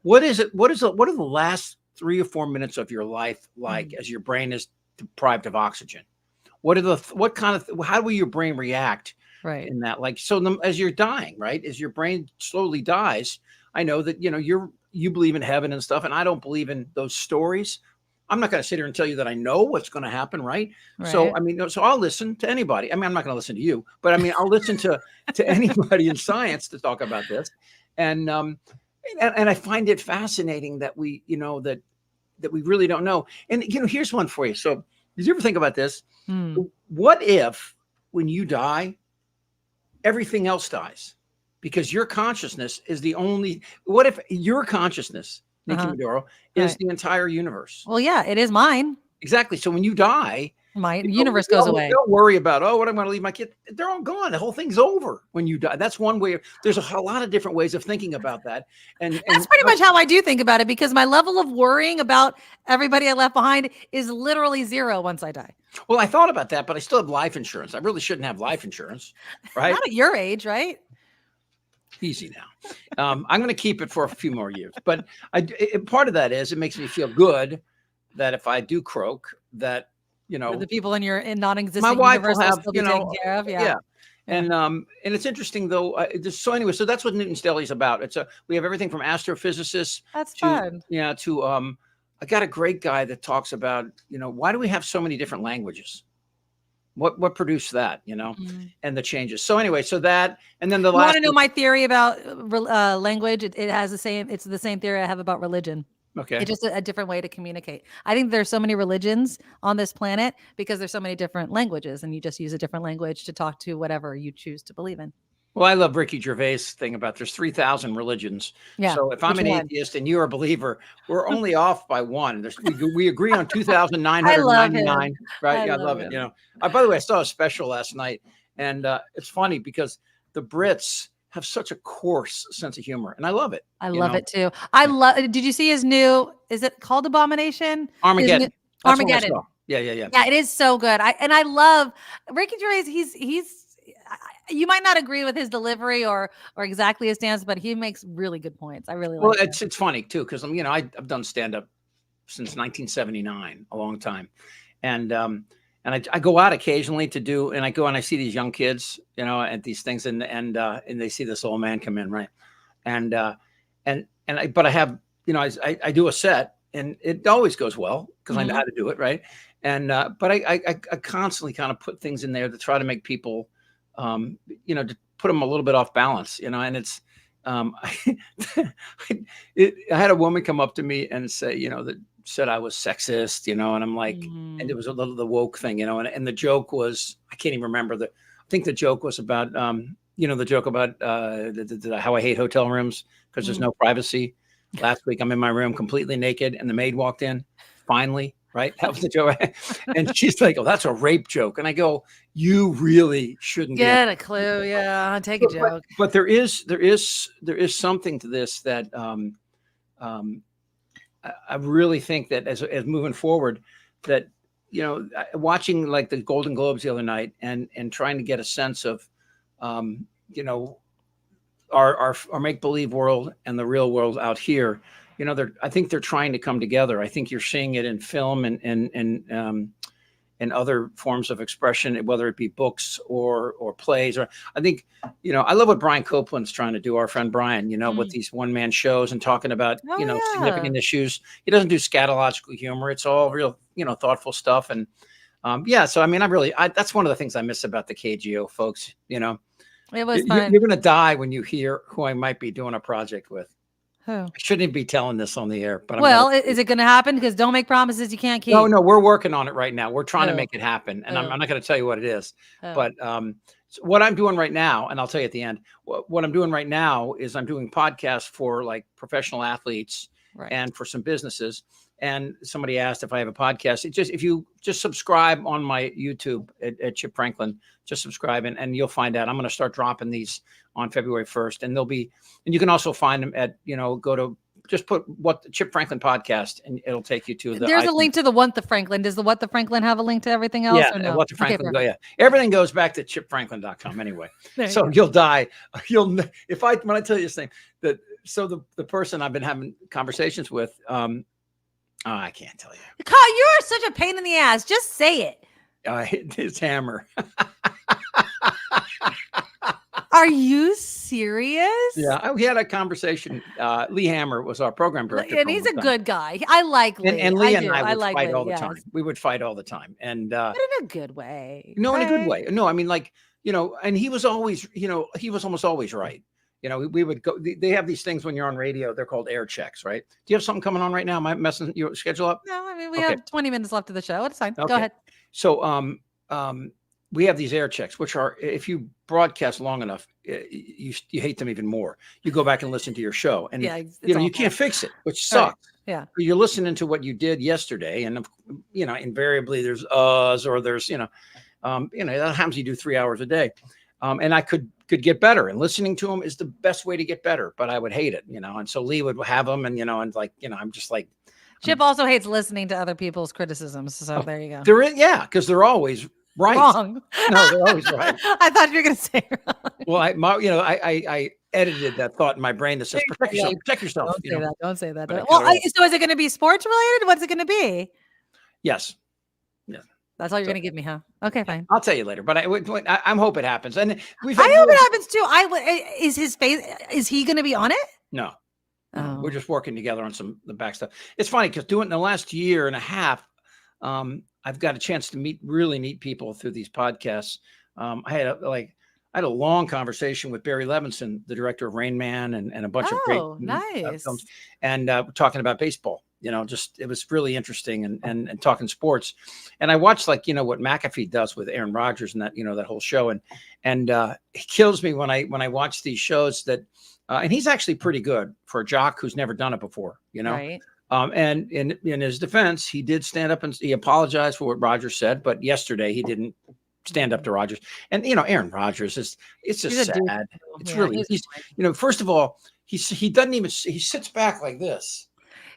what are the last 3 or 4 minutes of your life like as your brain is deprived of oxygen? How will your brain react in that? Like, so as you're dying, right? As your brain slowly dies, I know that, you believe in heaven and stuff, and I don't believe in those stories. I'm not going to sit here and tell you that I know what's going to happen, right? So, so I'll listen to anybody. I mean, I'm not going to listen to you, but I mean, I'll listen to anybody in science to talk about this. And I find it fascinating that we, that we really don't know. And, here's one for you. So did you ever think about this? What if when you die, everything else dies? Because your consciousness is the only, what if your consciousness, Nikki Medoro, is the entire universe? Well, yeah, it is mine. Exactly. So when you die, my universe goes away. Don't worry about, what I'm going to leave my kid. They're all gone. The whole thing's over when you die. That's one way. There's a lot of different ways of thinking about that. And that's pretty much how I do think about it, because my level of worrying about everybody I left behind is literally zero once I die. Well, I thought about that, but I still have life insurance. I really shouldn't have life insurance, right? Not at your age, right? Easy now. I'm going to keep it for a few more years, but part of that is it makes me feel good that if I do croak, that the people in your non-existent my wife universe will have, still be taken care of. Yeah. And it's interesting though. So anyway, so that's what Newton's Deli is about. We have everything from astrophysicists. That's fun. I got a great guy that talks about, why do we have so many different languages? What produced that, and the changes. So anyway, so that, and then the last. You want to know my theory about language? It's the same theory I have about religion. Okay. It's just a different way to communicate. I think there's so many religions on this planet because there's so many different languages, and you just use a different language to talk to whatever you choose to believe in. Well, I love Ricky Gervais' thing about there's 3,000 religions. Yeah. So if I'm an atheist and you're a believer, we're only off by one. We agree on 2,999. Right? I love it. By the way, I saw a special last night, and it's funny because the Brits have such a coarse sense of humor, and I love it. I love it too. Did you see his new? Is it called Abomination? Armageddon. Armageddon. Yeah. Yeah, it is so good. I love Ricky Gervais. He's. You might not agree with his delivery or exactly his stance, but he makes really good points. I really like. Well, it's funny too because I've done stand up since 1979, a long time, and I go out occasionally to do, and I go and I see these young kids, at these things, and they see this old man come in, right, but I have, I do a set, and it always goes well because I know how to do it, right, and but I constantly kind of put things in there to try to make people. To put them a little bit off balance, and it's, I had a woman come up to me and say, that said I was sexist, and I'm like, and it was a little the woke thing, and the joke was, I can't even remember I think the joke was about, the joke about how I hate hotel rooms because there's no privacy. Last week I'm in my room completely naked and the maid walked in, finally. Right. That was the joke. And she's like, oh, that's a rape joke. And I go, you really shouldn't get a clue. Yeah. Take a joke. But there is something to this that I really think that as moving forward, that, watching like the Golden Globes the other night and trying to get a sense of, our make-believe world and the real world out here. I think they're trying to come together. I think you're seeing it in film and other forms of expression, whether it be books or plays. Or I think, I love what Brian Copeland's trying to do. Our friend Brian, with these one-man shows and talking about, significant issues. He doesn't do scatological humor. It's all real, thoughtful stuff. And so I mean, that's one of the things I miss about the KGO folks. It was fun. You're going to die when you hear who I might be doing a project with. Who? I shouldn't be telling this on the air, but is it going to happen? Because don't make promises you can't keep. No, we're working on it right now. We're trying to make it happen, and I'm not going to tell you what it is. But so what I'm doing right now, and I'll tell you at the end. What I'm doing right now is I'm doing podcasts for like professional athletes and for some businesses. And somebody asked if I have a podcast. If you just subscribe on my YouTube at Chip Franklin, just subscribe and you'll find out. I'm going to start dropping these on February 1st, and you can also find them at, go to, just put what the Chip Franklin podcast, and it'll take you to There's a link to the What the Franklin. Does the What the Franklin have a link to everything else? Yeah, or no? What the Franklin. Yeah, everything goes back to chipfranklin.com anyway. So you'll die. When I tell you this thing, the person I've been having conversations with, I can't tell you. You're such a pain in the ass. Just say it. It's Hammer. Are you serious? Yeah, we had a conversation. Lee Hammer was our program director, and he's a good guy. I like Lee. And Lee and I would like fight Lee, all the time. We would fight all the time, and but in a good way. No, in a good way. No, I mean, and he was always, he was almost always right. We would go. They have these things when you're on radio. They're called Airchecks, right? Do you have something coming on right now? Am I messing your schedule up? No, I mean we have 20 minutes left of the show. It's fine. Okay. Go ahead. So, we have these Airchecks, which are, if you broadcast long enough, you hate them even more. You go back and listen to your show, and you can't fix it, which sucks. Right. Yeah, you're listening to what you did yesterday, and invariably there's or there's that happens. You do 3 hours a day, and I could get better, and listening to them is the best way to get better. But I would hate it, and so Lee would have them, and I'm just like. Chip also hates listening to other people's criticisms, so there you go. Because they're always right. Wrong. No, they're always right. I thought you were going to say wrong. Well, I edited that thought in my brain that says protect yourself. Protect yourself. Don't say that. Well, so is it going to be sports related? What's it going to be? Yes. Yeah. That's all you're going to give me, huh? Okay, fine. I'll tell you later. But I hope it happens. And I hope it happens too. Is his face? Is he going to be on it? No. We're just working together on the back stuff. It's funny because doing the last year and a half, I've got a chance to meet really neat people through these podcasts. I had a long conversation with Barry Levinson, the director of Rain Man, and a bunch of great films, and talking about baseball. It was really interesting and talking sports. And I watched what McAfee does with Aaron Rodgers and that whole show. And it kills me when I watch these shows that. And he's actually pretty good for a jock who's never done it before, Right. And in his defense, he did stand up and he apologized for what Rodgers said, but yesterday he didn't stand up to Rodgers. And Aaron Rodgers it's just sad. It's really first of all, he sits back like this.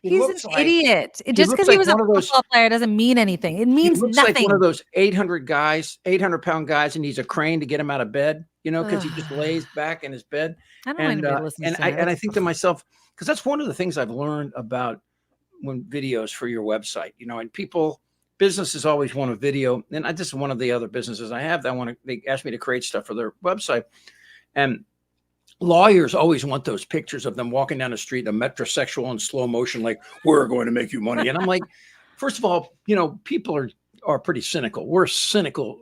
He's an idiot. Just because he was a football player doesn't mean anything. It means nothing. Like one of those 800-pound guys, and needs a crane to get him out of bed. Because he just lays back in his bed. I don't want to listen to that. And I think to myself, because that's one of the things I've learned about when videos for your website, and businesses always want a video. And this is one of the other businesses I have they ask me to create stuff for their website. And lawyers always want those pictures of them walking down the street, a metrosexual in slow motion, like, we're going to make you money. And I'm like, first of all, people are pretty cynical. We're cynical.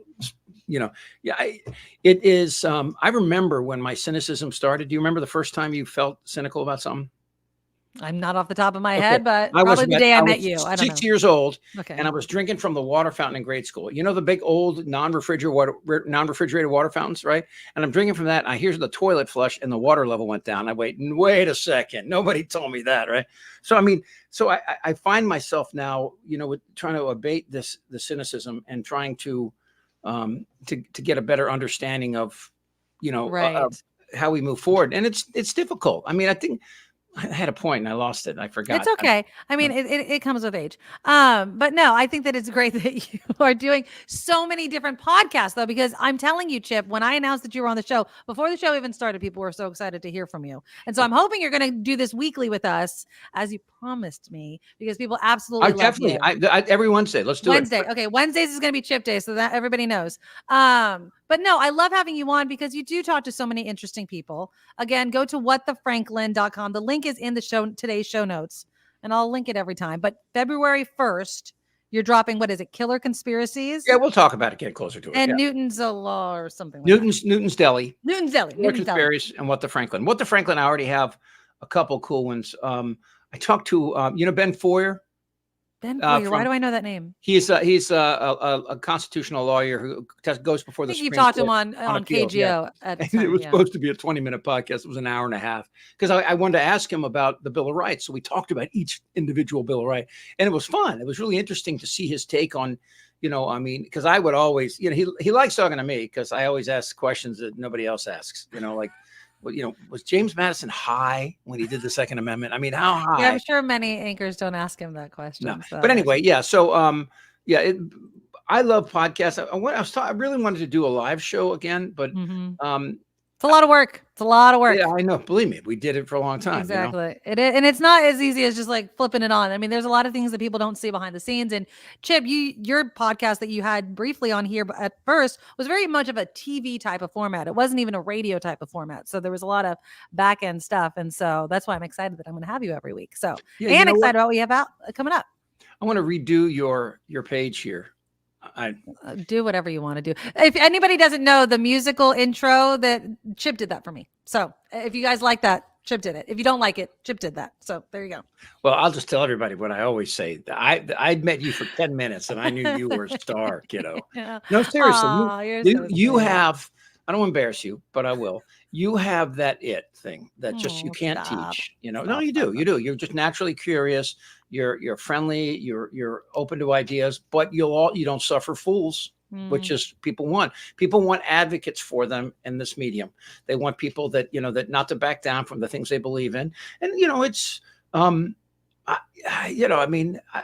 It is. I remember when my cynicism started. Do you remember the first time you felt cynical about something? I'm not off the top of my head, but probably the day I met you. I don't know. 6 years old, okay. And I was drinking from the water fountain in grade school. The big old non-refrigerated water fountains, right? And I'm drinking from that. And I hear the toilet flush, and the water level went down. I wait a second. Nobody told me that, right? So I find myself now, with trying to abate the cynicism and trying to get a better understanding of, of how we move forward. And it's difficult. I think I had a point and I lost it. I forgot. It's okay. It comes with age. But no, I think that it's great that you are doing so many different podcasts though, because I'm telling you, Chip, when I announced that you were on the show, before the show even started, people were so excited to hear from you. And so I'm hoping you're going to do this weekly with us, as you promised me, because people absolutely love definitely. you. Every Wednesday. Let's do Wednesday. Okay. Wednesdays is going to be Chip Day, so that everybody knows. But no, I love having you on because you do talk to so many interesting people. Again, go to whatthefranklin.com. The link is in the today's show notes, and I'll link it every time. But February 1st, you're dropping, what is it? Killer Conspiracies? Yeah, we'll talk about it, get closer to it. And Newton's Law or something like Newton's Deli. Newton's Deli. Killer Conspiracies and What the Franklin. What the Franklin, I already have a couple cool ones. I talked to, Ben Foyer. Ben Boyer. Why do I know that name? He's a constitutional lawyer who goes before the I think you Supreme talked to him Court on appeal. KGO Yeah. at the And time. it was yeah. supposed to be a 20-minute podcast. It was an hour and a half because I wanted to ask him about the Bill of Rights. So we talked about each individual Bill of Rights, and it was fun. It was really interesting to see his take on, because I would always, he likes talking to me because I always ask questions that nobody else asks. Was James Madison high when he did the Second Amendment? I mean, how high? Yeah, I'm sure many anchors don't ask him that question. No. So. But anyway, yeah. So, I love podcasts. I really wanted to do a live show again, but it's a lot of work. It's a lot of work. Yeah, I know. Believe me, we did it for a long time. Exactly. It is, and it's not as easy as just like flipping it on. I mean, there's a lot of things that people don't see behind the scenes. And Chip, your podcast that you had briefly on here at first was very much of a TV type of format. It wasn't even a radio type of format. So there was a lot of back end stuff. And so that's why I'm excited that I'm going to have you every week. So and excited about what we have out coming up. I want to redo your page here. Do whatever you want to do. If anybody doesn't know the musical intro, that Chip did that for me. So if you guys like that, Chip did it. If you don't like it, Chip did that. So there you go. Well, I'll just tell everybody what I always say. I'd met you for 10 minutes and I knew you were a star, kiddo. Yeah. No, seriously. Aw, you have, I don't embarrass you, but I will. You have that it thing that just you can't teach. No, you do. You do. You're just naturally curious. You're friendly. You're open to ideas, but you don't suffer fools, which is people want. People want advocates for them in this medium. They want people that that not to back down from the things they believe in. And it's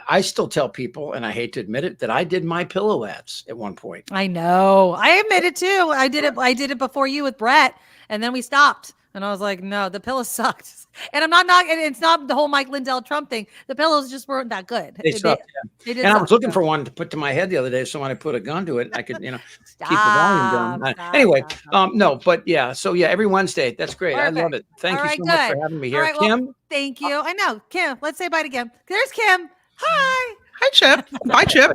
I still tell people, and I hate to admit it, that I did my pillow ads at one point. I know. I admit it too. I did it before you with Brett, and then we stopped. And I was like, no, the pillows sucked. And I'm not knocking. It's not the whole Mike Lindell Trump thing. The pillows just weren't that good. They sucked. They did and I suck, was looking so. for one to put to my head the other day, so when I put a gun to it, I could, keep the Stop, volume down. Anyway, no, but yeah. So yeah, every Wednesday. That's great. Perfect. I love it. Thank All you right, so much for good. having me All here, right, well, Kim. thank you. I know, Kim. Let's say bye to Kim. There's Kim. Hi. Hi, Chip. Bye, Chip.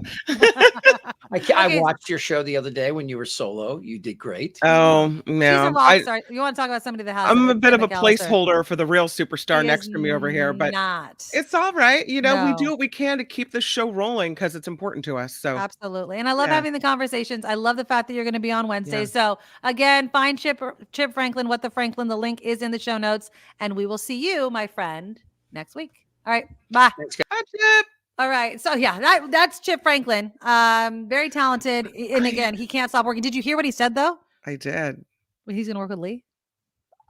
I watched your show the other day when you were solo. You did great. Oh, She's a no. rock star. You want to talk about somebody that has? I'm a bit of a McAllister. placeholder for the real superstar He next is to me over here, but not. it's all right. We No. do what we can to keep this show rolling because it's important to us. So Absolutely. And I love Yeah. having the conversations. I love the fact that you're going to be on Wednesday. Yeah. So again, find Chip Franklin, What the Franklin. The link is in the show notes. And we will see you, my friend, next week. All right. Bye. Thanks, Hi, Chip. All right. So yeah, that's Chip Franklin. Very talented. And again, he can't stop working. Did you hear what he said though? I did. When he's going to work with Lee?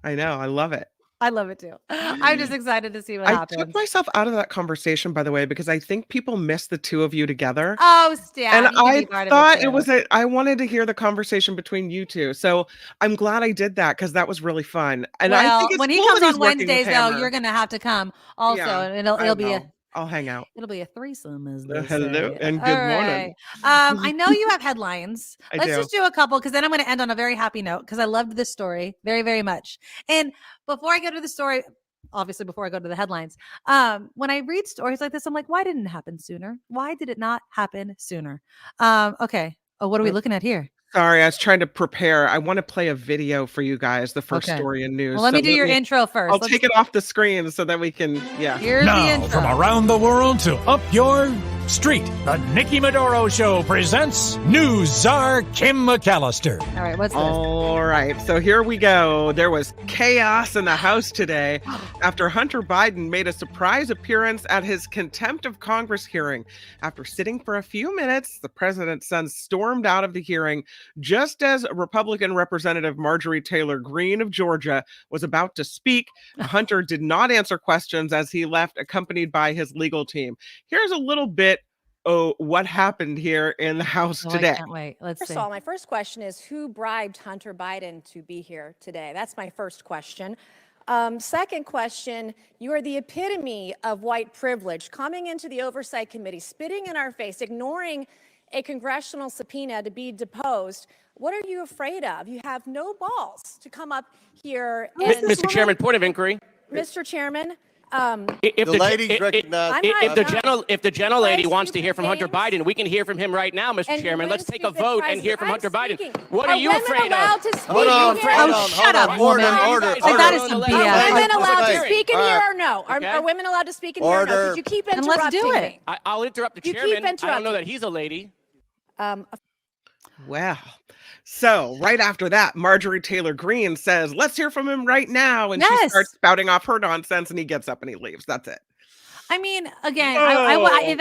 I know. I love it. I love it too. I'm just excited to see what I happens. took myself out of that conversation, by the way, because I think people miss the two of you together. Oh, Stan. And you can I be part of thought it too. was I wanted to hear the conversation between you two. So I'm glad I did that because that was really fun. And I Well, think it's when he cool comes that he's on working with Wednesdays, though, Hammer. you're going to have to come also. Yeah, And I it'll be will. I'll hang out. it'll be a threesome, as they Hello say. and All good morning. I know you have headlines. I Let's do. just do a couple because then I'm going to end on a very happy note because I loved this story very, very much. And before I go to the story, obviously before I go to the headlines, when I read stories like this, I'm like, why didn't it happen sooner? Why did it not happen sooner? Okay. Oh, what are we looking at here? Sorry, I was trying to prepare. I want to play a video for you guys, the first Okay. story in news. Well, let me do your intro first. I'll Let's- take it off the screen so that we can, yeah. Here's the Now, intro. from around the world to up your street, the Nikki Medoro Show presents News Czar Kim McAllister. All right, what's this? All right, so here we go. There was chaos in the House today after Hunter Biden made a surprise appearance at his contempt of Congress hearing. After sitting for a few minutes, the president's son stormed out of the hearing just as Republican Representative Marjorie Taylor Greene of Georgia was about to speak. Hunter did not answer questions as he left, accompanied by his legal team. Here's a little bit of what happened here in the House Oh, today. I can't wait. Let's First see. of all, my first question is who bribed Hunter Biden to be here today? That's my first question. Second question, you are the epitome of white privilege, coming into the Oversight Committee, spitting in our face, ignoring a congressional subpoena to be deposed. What are you afraid of? You have no balls to come up here. And Mr. Chairman, point of inquiry. Mr. Chairman, If The ladies recognize- if the gentle lady wants to hear from Hunter things. Biden, we can hear from him right now, Mr. And Chairman. you Let's take a wouldn't speak vote the and hear from Hunter president. Biden. I'm What are you women afraid allowed of? to speak Hold on, here? hold on, Oh, hold shut up, on. woman. Order. Oh, that is some Are BS. women allowed to speak in All here right. or no? Okay. Are women allowed to speak in here or no? Order. Because you keep Then interrupting let's do me. it. I'll interrupt the You keep chairman. I don't know interrupting. that he's a lady. Well, so right after that, Marjorie Taylor Greene says, let's hear from him right now. And she Yes. starts spouting off her nonsense and he gets up and he leaves. That's it. I mean, again, No.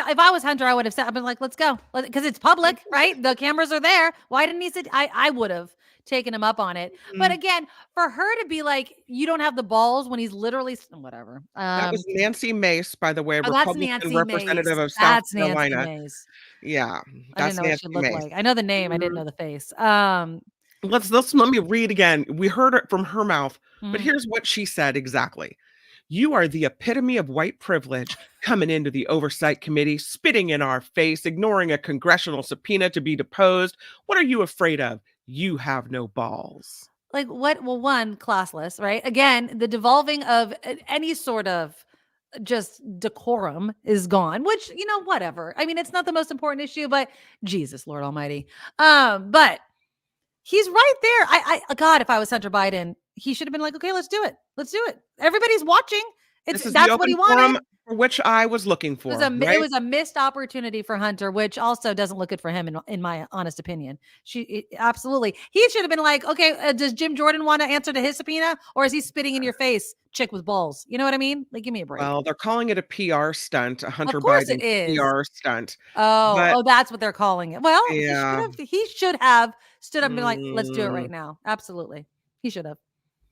if I was Hunter, I would have said, I've been like, let's go. Because it's public, right? The cameras are there. Why didn't he sit? I would have taken him up on it. But again, for her to be like, you don't have the balls when he's literally, whatever. That was Nancy Mace, by the way, Oh, that's Republican Nancy representative Mace. of South That's Carolina. Nancy Mace. Yeah, I that's didn't know what Nancy she looked Mace. like. I know the name. I didn't know the face. Let me read again. We heard it from her mouth, but Mhm. here's what she said exactly. You are the epitome of white privilege coming into the oversight committee, spitting in our face, ignoring a congressional subpoena to be deposed. What are you afraid of? You have no balls. Like what? Well, one, classless, right? Again, the devolving of any sort of just decorum is gone, which, whatever. I mean, it's not the most important issue, but Jesus, Lord Almighty. But he's right there. God, if I was Hunter Biden, he should have been like, okay, let's do it. Let's do it. Everybody's watching. This is That's the what he open forum wanted. for which I was looking for. It was a missed opportunity for Hunter, which also doesn't look good for him, in my honest opinion. Absolutely. He should have been like, okay, does Jim Jordan want to answer to his subpoena, or is he spitting in your face, chick with balls? You know what I mean? Like, give me a break. Well, they're calling it a PR stunt, a Hunter Of course Biden it is. PR stunt. Oh, that's what they're calling it. Well, Yeah. he should have stood up and been like, let's do it right now. Absolutely. He should have.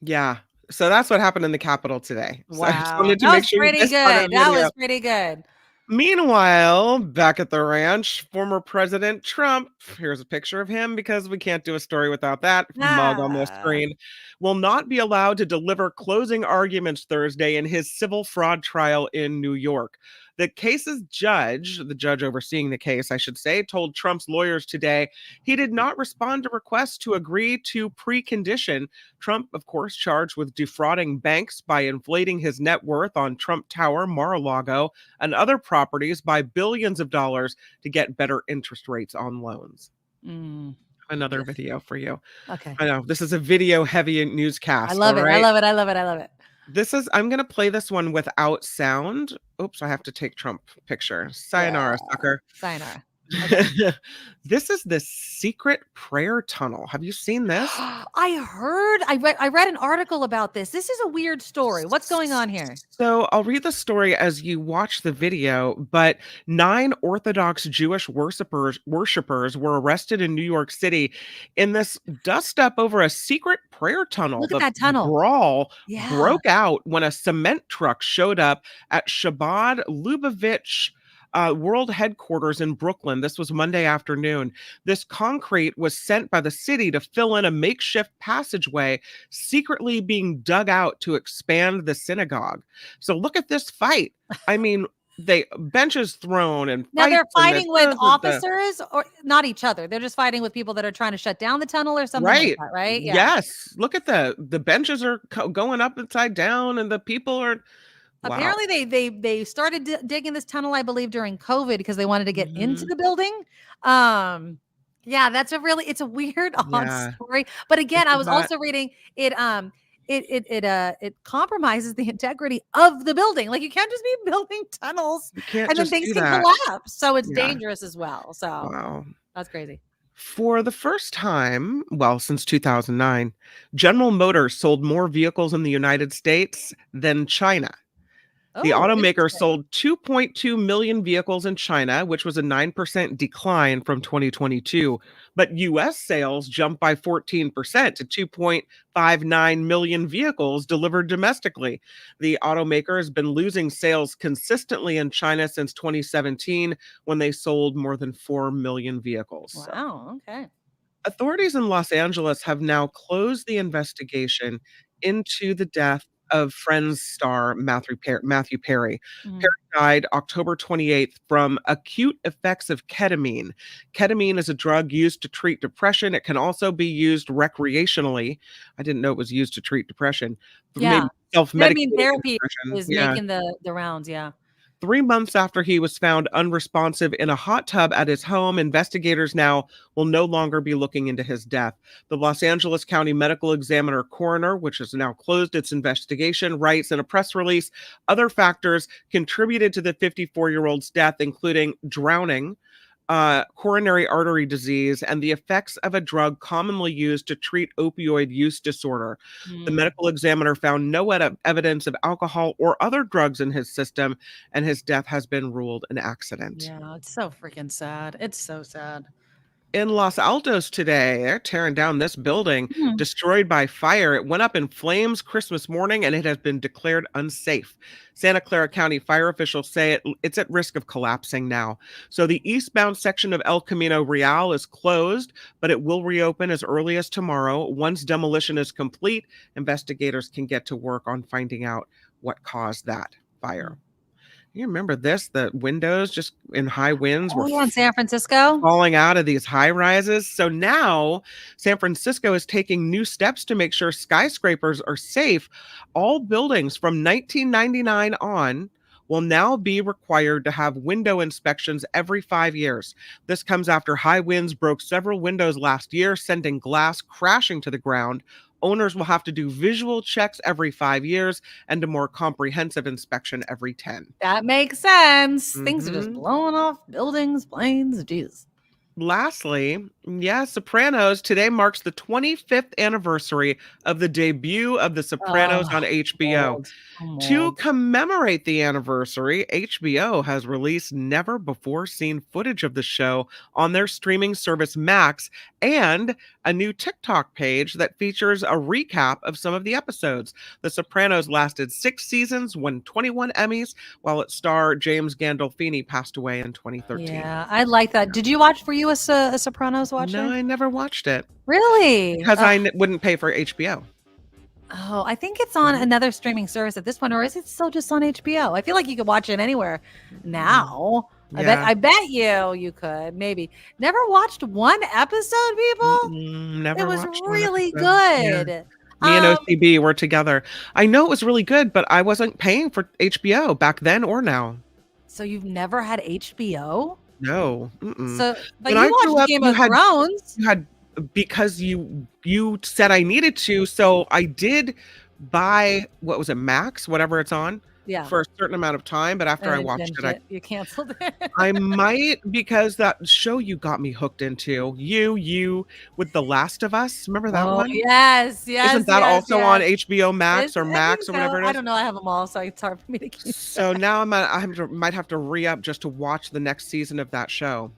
Yeah. So that's what happened in the Capitol today. So I just Wow. wanted to That make was sure you pretty missed part of good. the That video. was pretty good. Meanwhile, back at the ranch, former President Trump, here's a picture of him because we can't do a story without that mug on the screen, will not be allowed to deliver closing arguments Thursday in his civil fraud trial in New York. The case's judge, the judge overseeing the case, I should say, told Trump's lawyers today he did not respond to requests to agree to precondition. Trump, of course, charged with defrauding banks by inflating his net worth on Trump Tower, Mar-a-Lago, and other properties by billions of dollars to get better interest rates on loans. Another video for you. Okay. I know this is a video heavy newscast. I love it. all right? I love it. I love it. I love it. I'm going to play this one without sound. Oops, I have to take Trump picture. Sayonara, sucker. Sayonara. This is the secret prayer tunnel. Have you seen this? I read an article about this. This is a weird story. What's going on here? So I'll read the story as you watch the video, but 9 Orthodox Jewish worshipers were arrested in New York City in this dust up over a secret prayer tunnel. Look at that tunnel. Brawl Yeah. broke out when a cement truck showed up at Shabbat Lubavitch world headquarters in Brooklyn. This was Monday afternoon. This concrete was sent by the city to fill in a makeshift passageway secretly being dug out to expand the synagogue. So look at this fight. I mean, benches thrown and Now they're fights and fighting with officers, or not each other. They're just fighting with people that are trying to shut down the tunnel or something like that, right? Yeah. Yes. Look at the benches are going up upside down and the people are. Wow. Apparently they started digging this tunnel, I believe, during COVID because they wanted to get into the building. Yeah, it's a weird, odd story. But again, I was also reading it compromises the integrity of the building. Like, you can't just be building tunnels and then things can collapse. So it's dangerous as well. So that's crazy. For the first time, since 2009, General Motors sold more vehicles in the United States than China. The automaker sold 2.2 million vehicles in China, which was a 9% decline from 2022. But U.S. sales jumped by 14% to 2.59 million vehicles delivered domestically. The automaker has been losing sales consistently in China since 2017, when they sold more than 4 million vehicles. Wow, okay. Authorities in Los Angeles have now closed the investigation into the death of Friends star Matthew Perry. Perry died October 28th from acute effects of ketamine. Ketamine is a drug used to treat depression. It can also be used recreationally. I didn't know it was used to treat depression. Yeah. self-medicating therapy version. is Yeah. making the rounds. Yeah. 3 months after he was found unresponsive in a hot tub at his home, investigators now will no longer be looking into his death. The Los Angeles County Medical Examiner Coroner, which has now closed its investigation, writes in a press release, other factors contributed to the 54-year-old's death, including drowning, coronary artery disease, and the effects of a drug commonly used to treat opioid use disorder. The medical examiner found no evidence of alcohol or other drugs in his system, and his death has been ruled an accident. Yeah, it's so freaking sad. It's so sad. In Los Altos today, they're tearing down this building, destroyed by fire. It went up in flames Christmas morning, and it has been declared unsafe. Santa Clara County fire officials say it's at risk of collapsing now. So the eastbound section of El Camino Real is closed, but it will reopen as early as tomorrow. Once demolition is complete, investigators can get to work on finding out what caused that fire. You remember this? The windows just in high winds were in San Francisco falling out of these high rises. So now San Francisco is taking new steps to make sure skyscrapers are safe. All buildings from 1999 on will now be required to have window inspections every 5 years. This comes after high winds broke several windows last year, sending glass crashing to the ground. Owners will have to do visual checks every 5 years and a more comprehensive inspection every 10. That makes sense. Things are just blowing off buildings, planes. Jeez. Lastly, Sopranos today marks the 25th anniversary of the debut of The Sopranos on HBO. To commemorate the anniversary, HBO has released never before seen footage of the show on their streaming service Max and a new TikTok page that features a recap of some of the episodes. The Sopranos lasted 6 seasons, won 21 Emmys, while its star James Gandolfini passed away in 2013. Yeah, I like that. Did you watch? Were you a Sopranos watcher? No, I never watched it. Really? Because I wouldn't pay for HBO. Oh, I think it's on another streaming service at this point, or is it still just on HBO? I feel like you could watch it anywhere now. Yeah. I bet you could. Maybe. Never watched one episode, people? Never. It was watched one really episode. good. Me and OCB were together. I know it was really good, but I wasn't paying for HBO back then or now. So you've never had HBO? No. So, but you watched Game of Thrones. You had, because you said I needed to, so I did buy, what was it, Max, whatever it's on, for a certain amount of time. But after I watched it, you canceled it. I might, because that show you got me hooked into, you with The Last of Us. Remember that one? Yes. Isn't that also on HBO Max or Max or whatever it is? I don't know. I have them all, so it's hard for me to keep. So now might have to re-up just to watch the next season of that show.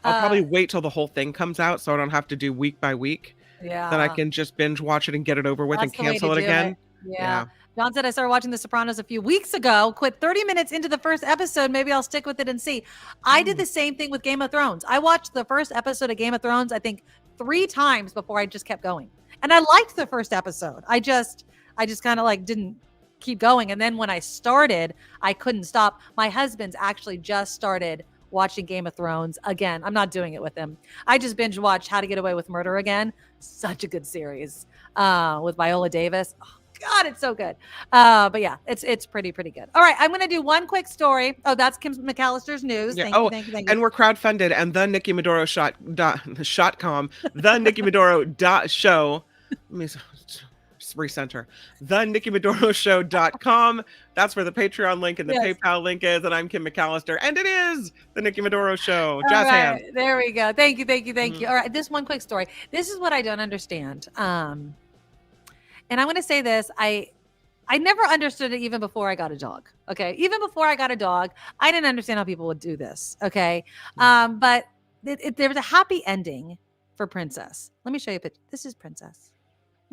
I'll probably wait till the whole thing comes out, so I don't have to do week by week. Yeah. Then I can just binge watch it and get it over with and cancel it again. Yeah. John said, I started watching The Sopranos a few weeks ago, quit 30 minutes into the first episode. Maybe I'll stick with it and see. I did the same thing with Game of Thrones. I watched the first episode of Game of Thrones, I think 3 times before I just kept going. And I liked the first episode. I just kind of like didn't keep going. And then when I started, I couldn't stop. My husband's actually just started watching Game of Thrones again. I'm not doing it with him. I just binge watched How to Get Away with Murder again. Such a good series with Viola Davis. Oh, God, it's so good. But yeah, it's pretty good. All right, I'm going to do one quick story. Oh, that's Kim McAllister's news. Yeah. Thank you. And we're crowdfunded, and the Nikki Medoro shotcom, the Nikki Medoro show. Let me recenter. The NikkiMedoroShow.com. That's where the Patreon link and the PayPal link is. And I'm Kim McAllister, and it is the Nikki Medoro Show. Jazz hands. There we go. Thank you. All right, this one quick story. This is what I don't understand. And I'm going to say this. I never understood it even before I got a dog. Okay. Even before I got a dog, I didn't understand how people would do this. Okay. But there was a happy ending for Princess. Let me show you a picture. This is Princess.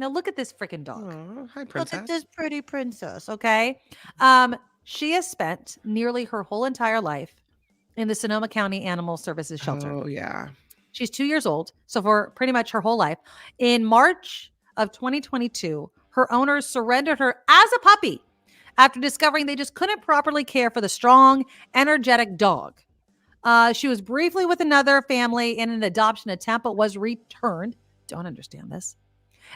Now look at this freaking dog. Oh, hi, Princess. Look at this pretty princess. Okay. She has spent nearly her whole entire life in the Sonoma County Animal Services Shelter. Oh, yeah. She's 2 years old. So for pretty much her whole life. In March of 2022, her owners surrendered her as a puppy after discovering they just couldn't properly care for the strong, energetic dog. She was briefly with another family in an adoption attempt, but was returned. Don't understand this.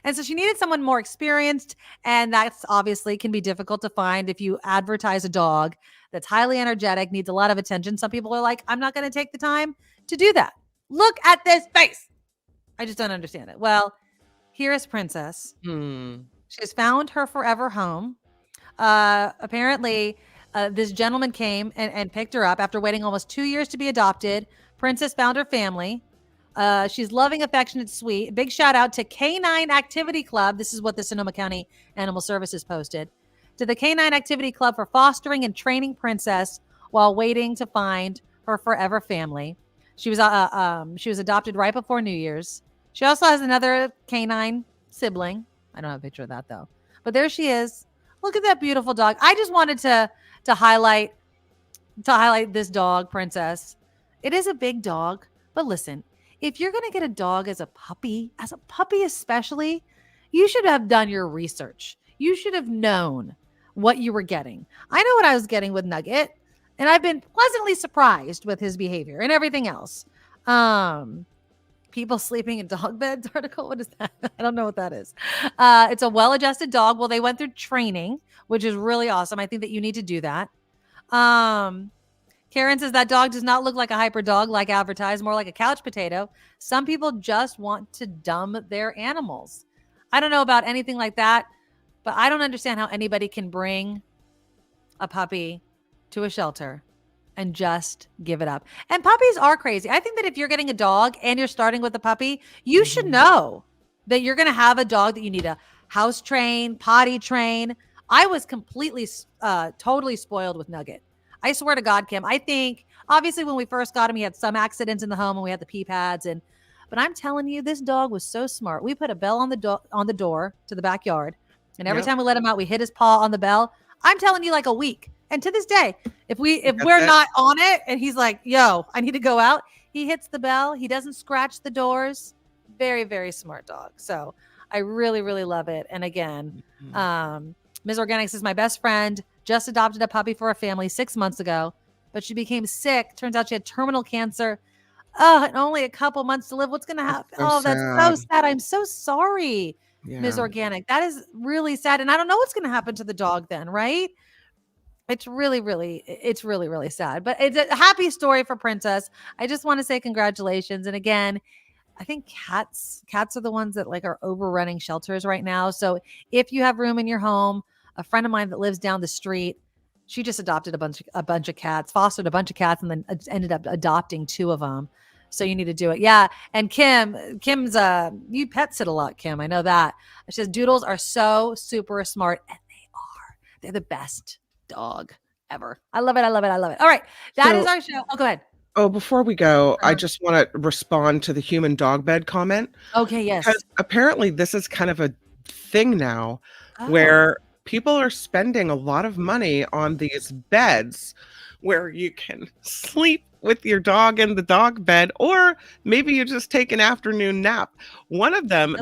And so she needed someone more experienced. And that's obviously can be difficult to find if you advertise a dog that's highly energetic, needs a lot of attention. Some people are like, I'm not going to take the time to do that. Look at this face. I just don't understand it. Well, here is Princess. She has found her forever home. Apparently, this gentleman came and picked her up after waiting almost 2 years to be adopted. Princess found her family. She's loving, affectionate, sweet. Big shout out to Canine Activity Club. This is what the Sonoma County Animal Services posted. To the Canine Activity Club for fostering and training Princess while waiting to find her forever family. She was adopted right before New Year's. She also has another canine sibling. I don't have a picture of that though. But there she is. Look at that beautiful dog. I just wanted to highlight this dog, Princess. It is a big dog, but listen, if you're going to get a dog as a puppy especially, you should have done your research. You should have known what you were getting. I know what I was getting with Nugget, and I've been pleasantly surprised with his behavior and everything else. People sleeping in dog beds article. What is that? I don't know what that is. It's a well-adjusted dog. Well, they went through training, which is really awesome. I think that you need to do that. Karen says that dog does not look like a hyper dog like advertised, more like a couch potato. Some people just want to dumb their animals. I don't know about anything like that, but I don't understand how anybody can bring a puppy to a shelter and just give it up. And puppies are crazy. I think that if you're getting a dog and you're starting with a puppy, you should know that you're going to have a dog that you need to house train, potty train. I was completely, totally spoiled with Nugget. I swear to God, Kim, I think obviously when we first got him, he had some accidents in the home and we had the pee pads. But I'm telling you, this dog was so smart. We put a bell on the door to the backyard. And every time we let him out, we hit his paw on the bell. I'm telling you, like a week. And to this day, if we're not on it and he's like, yo, I need to go out, he hits the bell. He doesn't scratch the doors. Very, very smart dog. So I really, really love it. And again, Ms. Organics is my best friend, just adopted a puppy for a family 6 months ago, but she became sick. Turns out she had terminal cancer. And only a couple months to live. What's going to happen? That's so sad. I'm so sorry, Ms. Organic. That is really sad. And I don't know what's going to happen to the dog then, right? It's really, really sad. But it's a happy story for Princess. I just want to say congratulations. And again, I think cats are the ones that like are overrunning shelters right now. So if you have room in your home, a friend of mine that lives down the street, she just adopted a bunch of cats, fostered a bunch of cats, and then ended up adopting 2 of them. So you need to do it. Yeah. And Kim's you pet sit a lot, Kim. I know that. She says doodles are so super smart, and they're the best dog ever. I love it. All right. That is our show. Oh, go ahead. Oh, before we go, I just want to respond to the human dog bed comment. Okay, yes. Because apparently this is kind of a thing now where people are spending a lot of money on these beds where you can sleep with your dog in the dog bed, or maybe you just take an afternoon nap. One of them,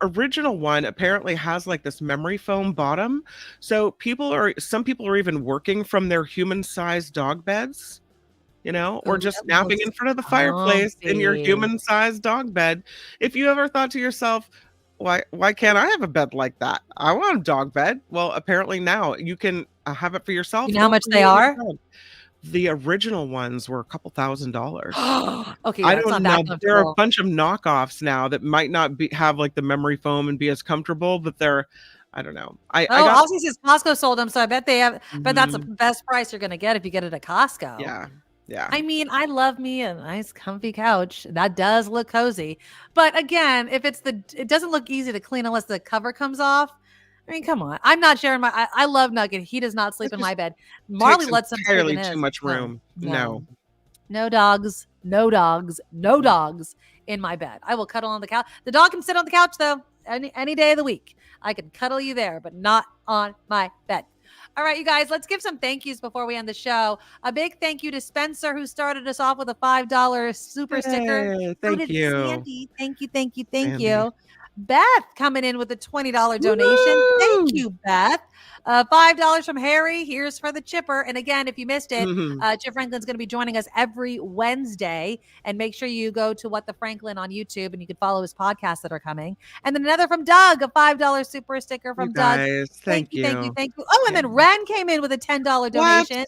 original one, apparently has like this memory foam bottom. So some people are even working from their human-sized dog beds, or just napping in front of the fireplace in your human-sized dog bed. If you ever thought to yourself, why can't I have a bed like that? I want a dog bed. Well, apparently now you can have it for yourself. You know how much they are? The original ones were a couple $1,000s. Okay, I don't know. There are a bunch of knockoffs now that might not have like the memory foam and be as comfortable, but I don't know. Aussie says Costco sold them, so I bet they have. But that's the best price you're going to get if you get it at Costco. Yeah. I mean, I love me a nice comfy couch. That does look cozy. But again, if it doesn't look easy to clean unless the cover comes off. I mean, come on. I'm not sharing I love Nugget. He does not sleep in my bed. Marley lets him sleep in his. Too much room. No dogs in my bed. I will cuddle on the couch. The dog can sit on the couch though, any day of the week. I can cuddle you there, but not on my bed. All right, you guys, let's give some thank yous before we end the show. A big thank you to Spencer, who started us off with a $5 super sticker. Thank you. Sandy. Thank you. Beth coming in with a $20 donation. Thank you, Beth. $5 from Harry. Here's for the chipper. And again, if you missed it, Chip Franklin's going to be joining us every Wednesday. And make sure you go to What the Franklin on YouTube and you can follow his podcasts that are coming. And then another from Doug, a $5 super sticker from Doug. Thank you. Thank you. Oh, and then Ren came in with a $10 donation.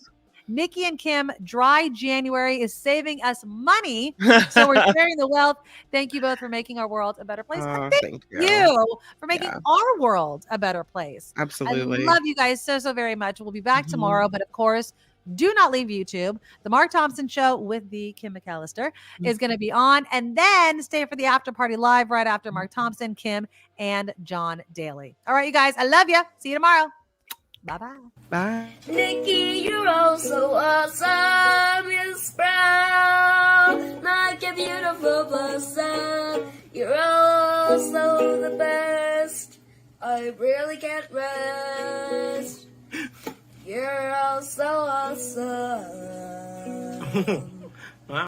Nikki and Kim, dry January is saving us money. So we're sharing the wealth. Thank you both for making our world a better place. Thank you for making our world a better place. Absolutely. I love you guys so very much. We'll be back tomorrow. But of course, do not leave YouTube. The Mark Thompson Show with the Kim McAllister is going to be on. And then stay for the after party live right after Mark Thompson, Kim, and John Daly. All right, you guys. I love you. See you tomorrow. Bye-bye. Bye. Nikki, you're all so awesome. Miss Brown, like a beautiful blossom. You're also the best. I really can't rest. You're all so awesome.